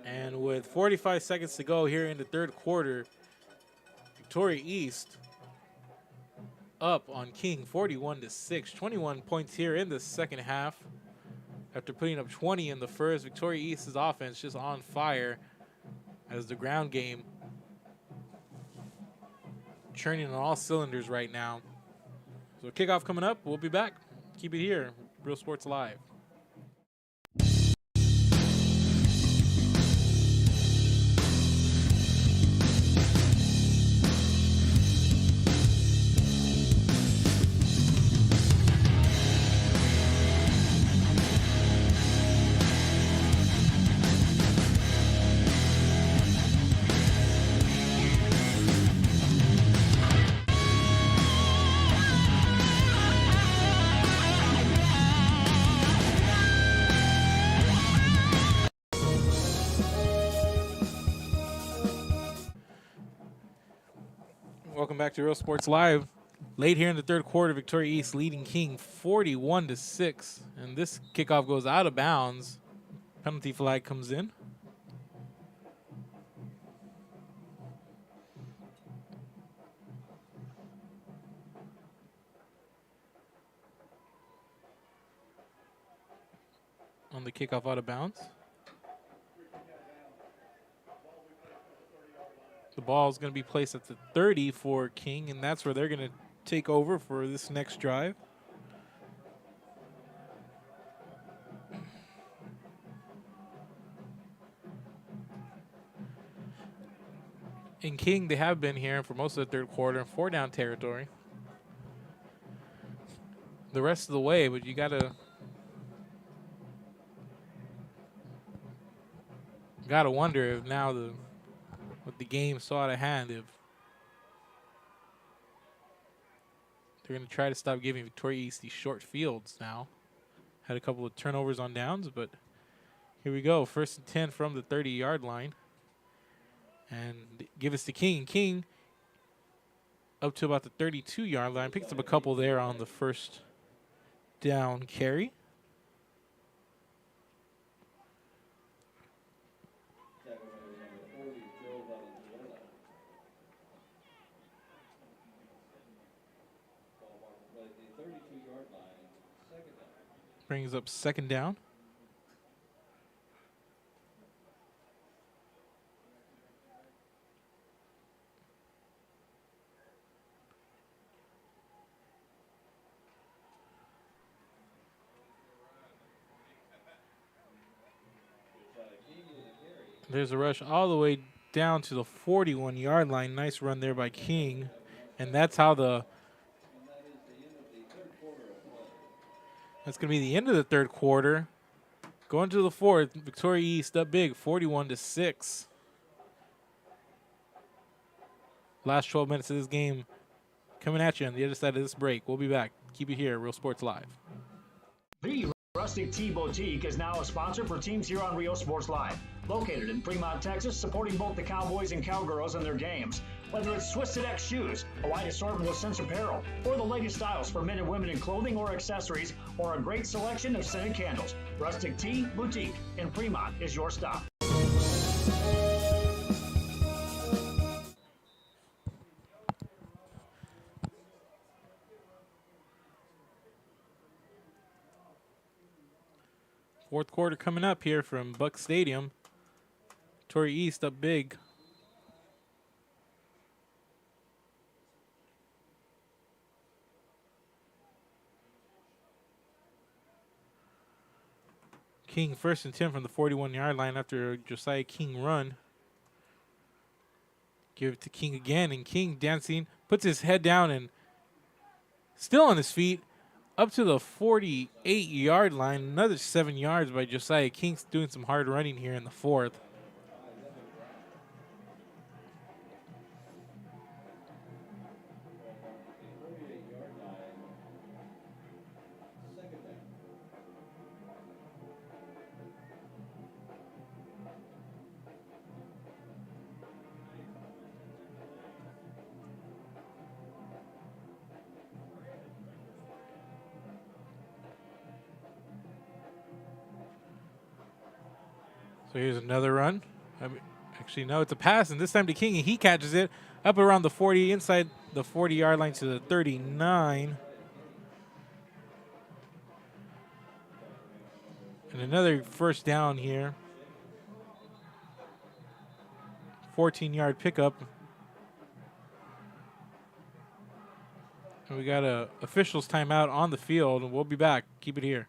And with 45 seconds to go here in the 3rd quarter, Victoria East up on King 41-6. 21 points here in the 2nd half. After putting up 20 in the first, Victoria East's offense just on fire as the ground game churning on all cylinders right now. So kickoff coming up. We'll be back. Keep it here. Real Sports Live. Welcome back to Real Sports Live. Late here in the 3rd quarter, Victoria East leading King 41-6. And this kickoff goes out of bounds. Penalty flag comes in. On the kickoff out of bounds. The ball is going to be placed at the 30 for King, and that's where they're going to take over for this next drive. In King, they have been here for most of the 3rd quarter in 4-down territory. The rest of the way, but you gotta wonder if now with the game so out of hand, if they're going to try to stop giving Victoria East these short fields now. Had a couple of turnovers on downs, but here we go. 1st and 10 from the 30-yard line. And give us to King. King up to about the 32-yard line. Picks up a couple there on the 1st down carry. Brings up 2nd down. There's a rush all the way down to the 41-yard line. Nice run there by King. And that's how that's going to be the end of the 3rd quarter. Going to the 4th, Victoria East up big, 41-6. Last 12 minutes of this game coming at you on the other side of this break. We'll be back. Keep it here, Real Sports Live. The Rustic Tea Boutique is now a sponsor for teams here on Rio Sports Live. Located in Fremont, Texas, supporting both the Cowboys and Cowgirls in their games. Whether it's Twisted X shoes, a wide assortment of Sense apparel, or the latest styles for men and women in clothing or accessories, or a great selection of scented candles, Rustic Tea Boutique in Fremont is your stop. Fourth quarter coming up here from Buck Stadium. Victoria East up big. King 1st and 10 from the 41-yard line after a Josiah King run. Give it to King again, and King dancing, puts his head down and still on his feet. Up to the 48-yard line, another 7 yards by Josiah King, doing some hard running here in the fourth. So here's another run. Actually, no, it's a pass, and this time to King, and he catches it up around the 40, inside the 40-yard line to the 39. And another first down here. 14-yard pickup. And we got a officials timeout on the field, and we'll be back. Keep it here.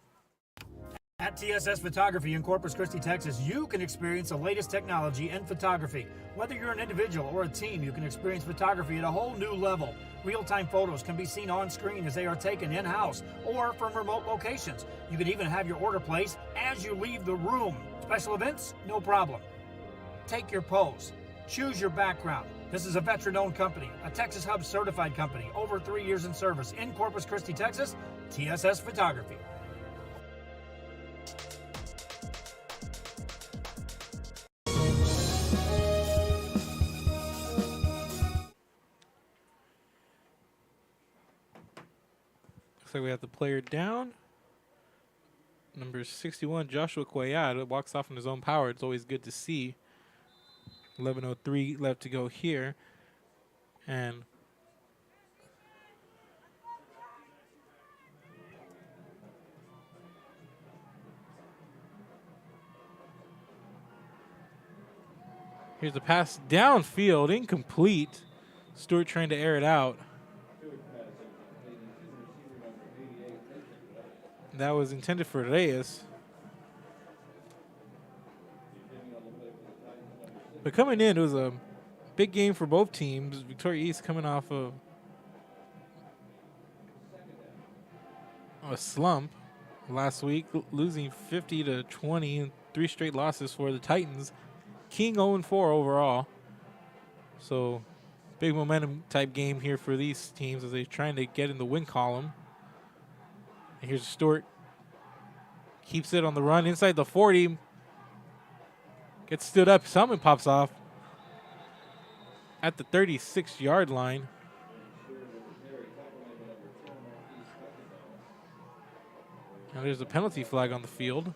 At TSS Photography in Corpus Christi, Texas, you can experience the latest technology in photography. Whether you're an individual or a team, you can experience photography at a whole new level. Real-time photos can be seen on screen as they are taken in-house or from remote locations. You can even have your order placed as you leave the room. Special events? No problem. Take your pose. Choose your background. This is a veteran-owned company, a Texas Hub certified company, over 3 years in service in Corpus Christi, Texas, TSS Photography. Looks like we have the player down. Number 61, Joshua Cuellar, walks off in his own power. It's always good to see. 11:03 left to go here. And here's the pass downfield, incomplete. Stewart trying to air it out. That was intended for Reyes. But coming in, it was a big game for both teams. Victoria East coming off of a slump last week, losing 50-20 and 3 straight losses for the Titans. King 0-4 overall. So big momentum type game here for these teams as they're trying to get in the win column. And here's Stewart. Keeps it on the run inside the 40. Gets stood up. Something pops off at the 36-yard line. Now there's a penalty flag on the field.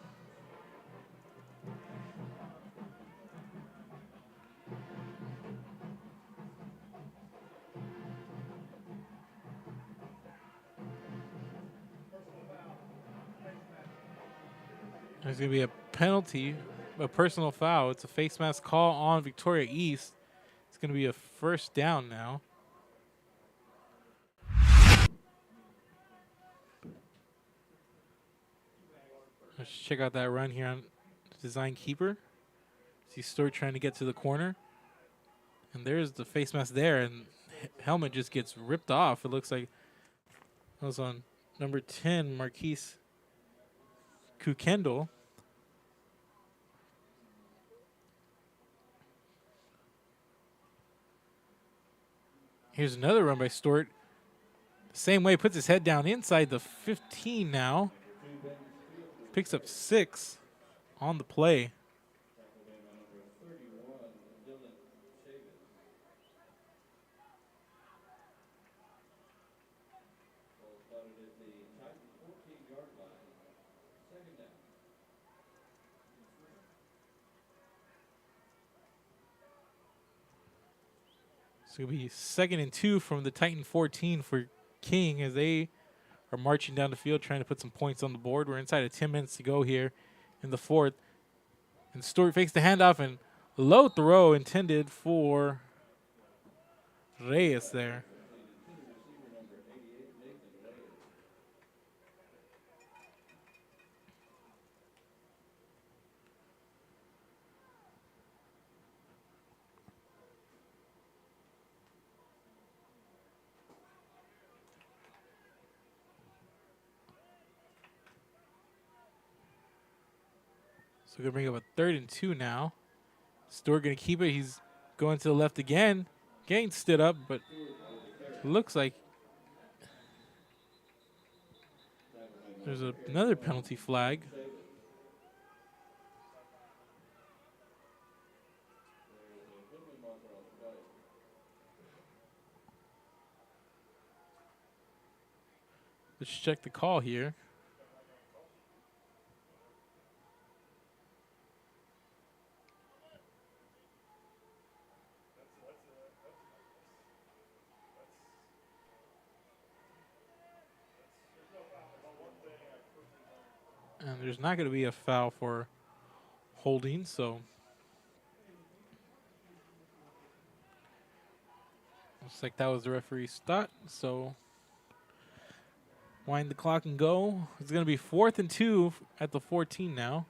There's going to be a penalty, a personal foul. It's a face mask call on Victoria East. It's going to be a first down now. Let's check out that run here on Design Keeper. See Stewart trying to get to the corner. And there's the face mask there, and helmet just gets ripped off. It looks like that was on number 10, Marquise Kukendall. Here's another run by Stewart. Same way, puts his head down inside the 15 now. Picks up 6 on the play. So it'll be 2nd and 2 from the Titan 14 for King as they are marching down the field trying to put some points on the board. We're inside of 10 minutes to go here in the 4th. And Stewart fakes the handoff and low throw intended for Reyes there. So we're going to bring up a 3rd and 2 now. Stewart going to keep it. He's going to the left again. Getting stood up, but looks like there's another penalty flag. Let's check the call here. And there's not going to be a foul for holding, so looks like that was the referee's thought. So wind the clock and go. It's going to be 4th and 2 at the 14 now.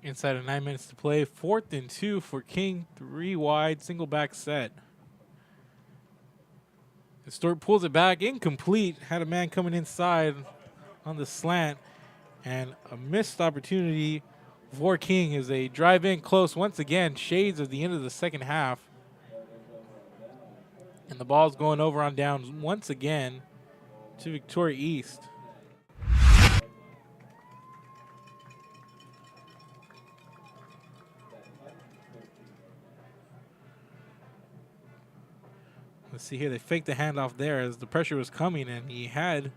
Inside of 9 minutes to play. 4th and 2 for King. 3 wide, single back set. The Stewart pulls it back, incomplete. Had a man coming inside on the slant. And a missed opportunity for King as they drive in close once again. Shades of the end of the second half. And the ball's going over on downs once again to Victoria East. Let's see here. They faked the handoff there as the pressure was coming, and he had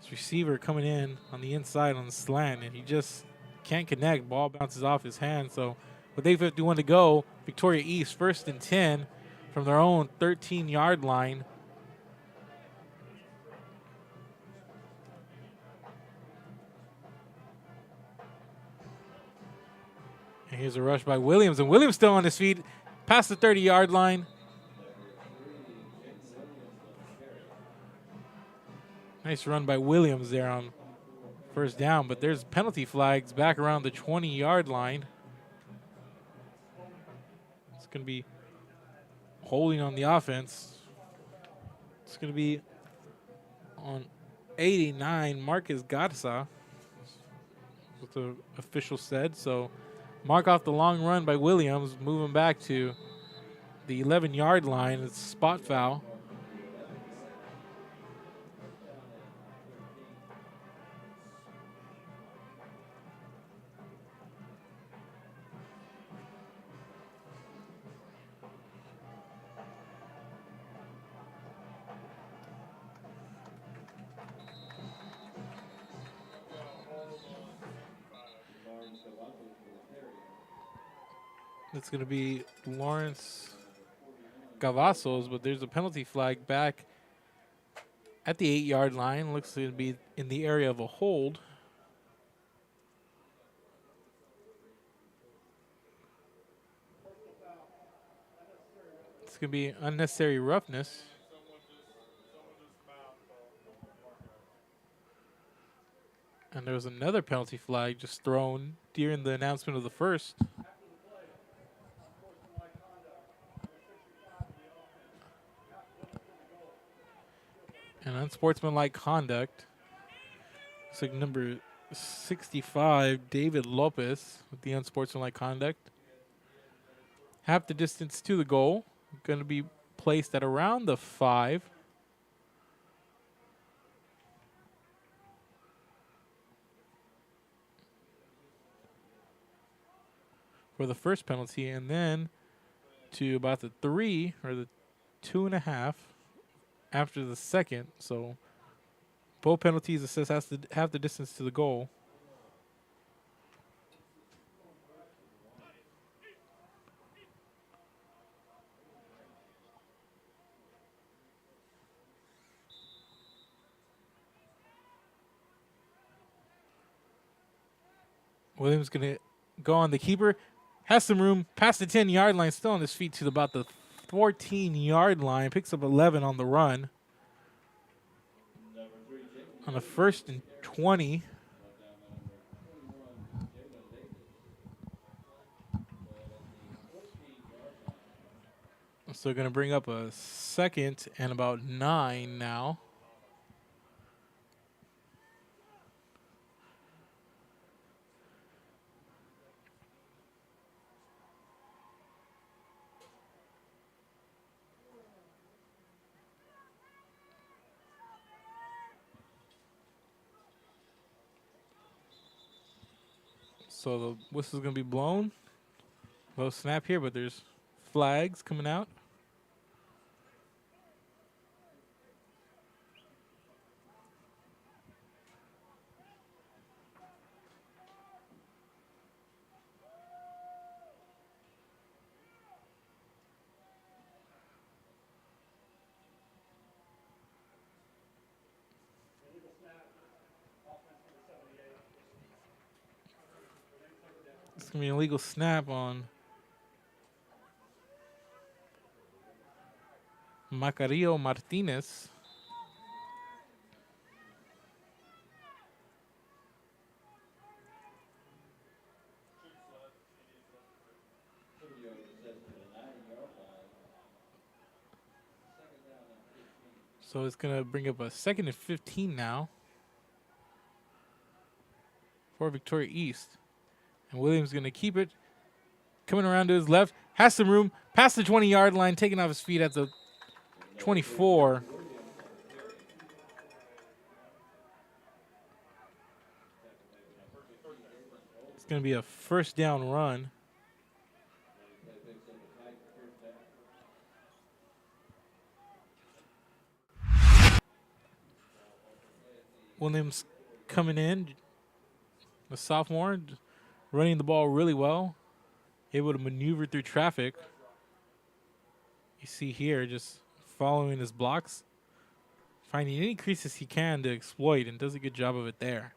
his receiver coming in on the inside on the slant, and he just can't connect. Ball bounces off his hand. So with 8:51 to go, Victoria East 1st and 10 from their own 13-yard line. And here's a rush by Williams, and Williams still on his feet past the 30-yard line. Nice run by Williams there on 1st down, but there's penalty flags back around the 20-yard line. It's going to be holding on the offense. It's going to be on 89, Marcus Garza, what the official said. So mark off the long run by Williams, moving back to the 11-yard line. It's a spot foul. It's going to be Lawrence Cavazos, but there's a penalty flag back at the 8-yard line. Looks to be in the area of a hold. It's going to be unnecessary roughness. And there was another penalty flag just thrown during the announcement of the first. unsportsmanlike conduct. It's like number 65, David Lopez, with the unsportsmanlike conduct. Half the distance to the goal. Going to be placed at around the 5. For the first penalty, and then to about the 3 or the 2.5 after the second. So both penalties, it says, has to have the distance to the goal. Williams going to go on the keeper. Has some room past the 10-yard line. Still on his feet to about the 14-yard line. Picks up 11 on the run. On a 1st and 20. So going to bring up a 2nd and about 9 now. So the whistle's going to be blown. Low snap here, but there's flags coming out. It's going to be an illegal snap on Macario Martinez. So it's going to bring up a 2nd and 15 now for Victoria East. And Williams going to keep it. Coming around to his left. Has some room. Past the 20-yard line. Taking off his feet at the 24. It's going to be a 1st down run. Williams coming in. The sophomore. Running the ball really well. Able to maneuver through traffic. You see here, just following his blocks. Finding any creases he can to exploit, and does a good job of it there.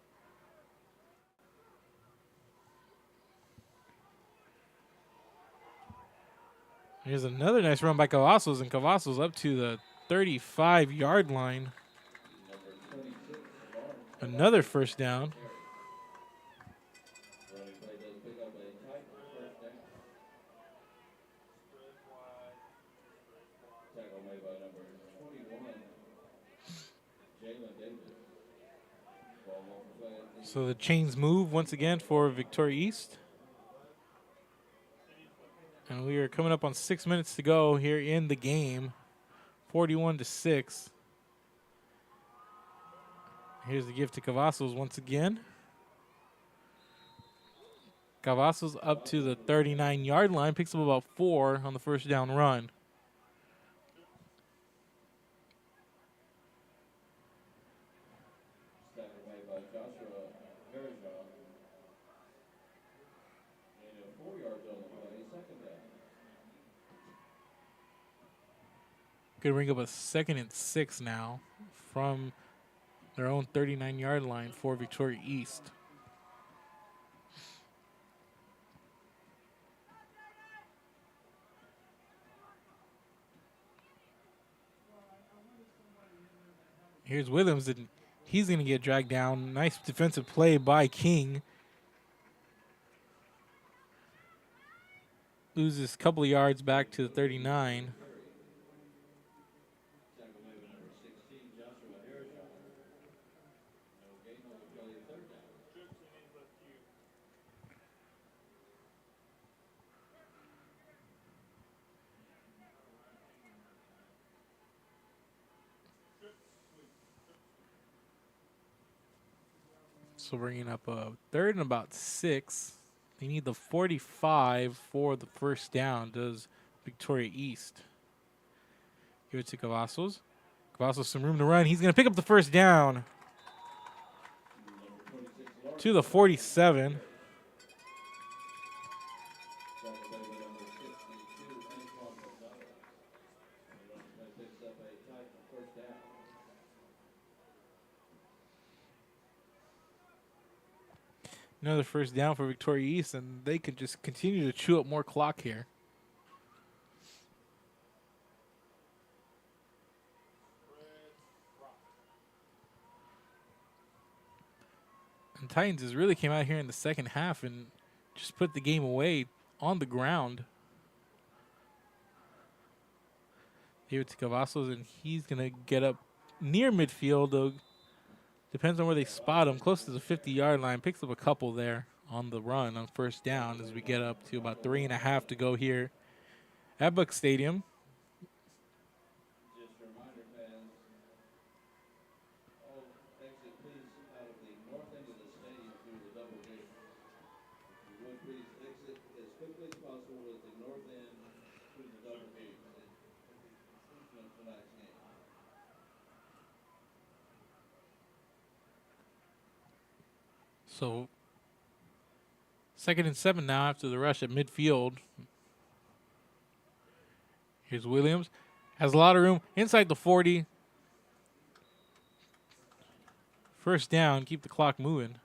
Here's another nice run by Cavazos, and Cavazos up to the 35-yard line. Another 1st down. So the chains move once again for Victoria East. And we are coming up on 6 minutes to go here in the game. 41-6. Here's the give to Cavazos once again. Cavazos up to the 39-yard line. Picks up about 4 on the 1st down run. Going to bring up a 2nd and 6 now from their own 39-yard line for Victoria East. Here's Williams, and he's going to get dragged down. Nice defensive play by King. Loses a couple of yards back to the 39. So bringing up a third and about 6. They need the 45 for the first down, does Victoria East. Give it to Cavazos. Cavazos some room to run. He's going to pick up the first down to the 47. Another first down for Victoria East, and they could just continue to chew up more clock here. And Titans has really came out here in the second half and just put the game away on the ground. Give it to Cavazos, and he's going to get up near midfield, though. Depends on where they spot him. Close to the 50-yard line. Picks up a couple there on the run on first down as we get up to about 3.5 to go here at Buck Stadium. Just a reminder, fans, all exit please out of the north end of the stadium through the double gate. If you would please exit as quickly as possible at the north end through the double gate at the conclusion of tonight's game. So 2nd and 7 now after the rush at midfield. Here's Williams. Has a lot of room inside the 40. First down, keep the clock moving.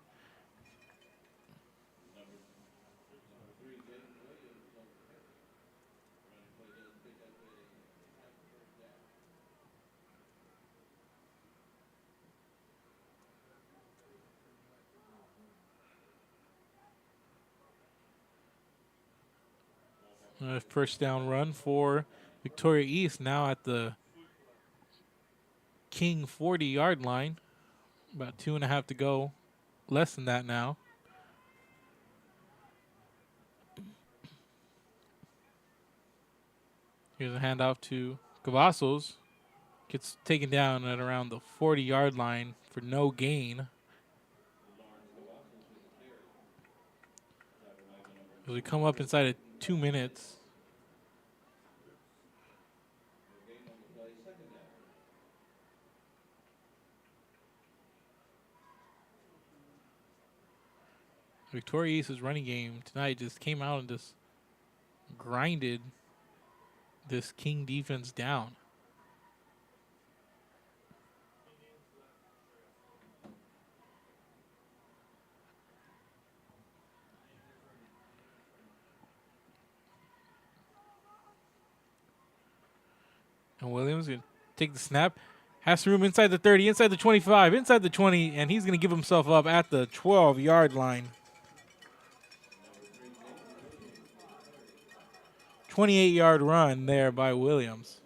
First down run for Victoria East now at the King 40-yard line. About 2.5 to go. Less than that now. Here's a handoff to Cavazos. Gets taken down at around the 40-yard line for no gain. As we come up inside of 2 minutes. Victoria East's running game tonight just came out and just grinded this King defense down. And Williams going to take the snap. Has room inside the 30, inside the 25, inside the 20, and he's going to give himself up at the 12-yard line. 28-yard run there by Williams.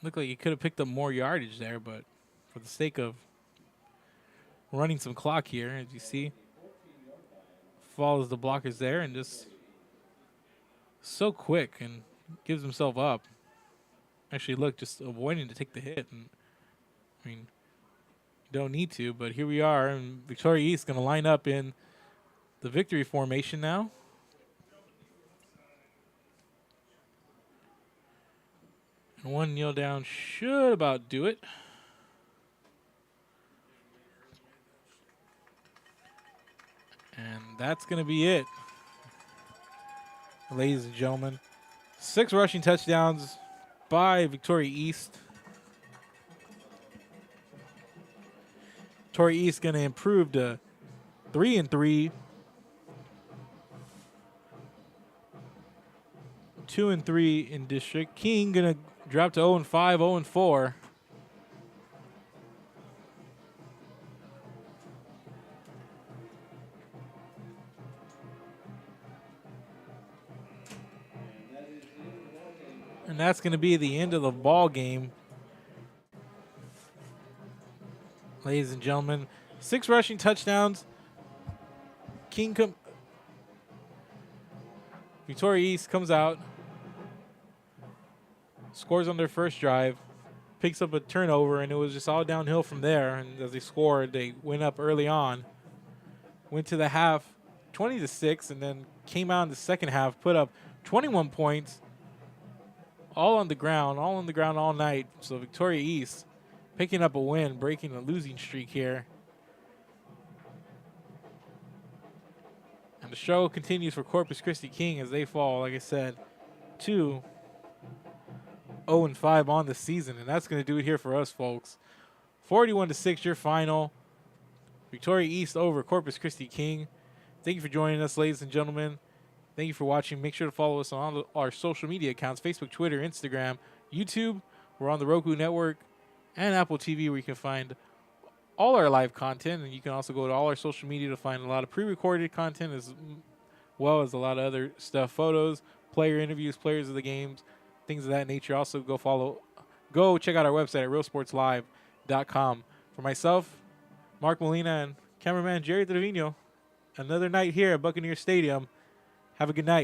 Looked like he could have picked up more yardage there, but for the sake of running some clock here, as you see, follows the blockers there and just so quick and gives himself up. Actually, look, just avoiding to take the hit. And I mean, you don't need to, but here we are, and Victoria East going to line up in the victory formation now. And one kneel down should about do it. And that's going to be it, ladies and gentlemen. 6 rushing touchdowns by Victoria East. Victoria East going to improve to 3-3. 2-3 in district. King going to drop to 0-5, 0-4. And that's going to be the end of the ball game. Ladies and gentlemen, 6 rushing touchdowns. Victoria East comes out, scores on their first drive, picks up a turnover, and it was just all downhill from there. And as they scored, they went up early on, went to the half 20-6, and then came out in the second half, put up 21 points, all on the ground all night. So Victoria East picking up a win, breaking a losing streak here. And the show continues for Corpus Christi King as they fall, like I said, to 0-5 on the season. And that's going to do it here for us, folks. 41-6, your final. Victoria East over Corpus Christi King. Thank you for joining us, ladies and gentlemen. Thank you for watching. Make sure to follow us on all our social media accounts, Facebook, Twitter, Instagram, YouTube. We're on the Roku Network and Apple TV, where you can find all our live content. And you can also go to all our social media to find a lot of pre-recorded content as well as a lot of other stuff, photos, player interviews, players of the games, things of that nature. Also, go check out our website at realsportslive.com. For myself, Mark Molina, and cameraman Jerry Trevino, another night here at Buccaneer Stadium. Have a good night.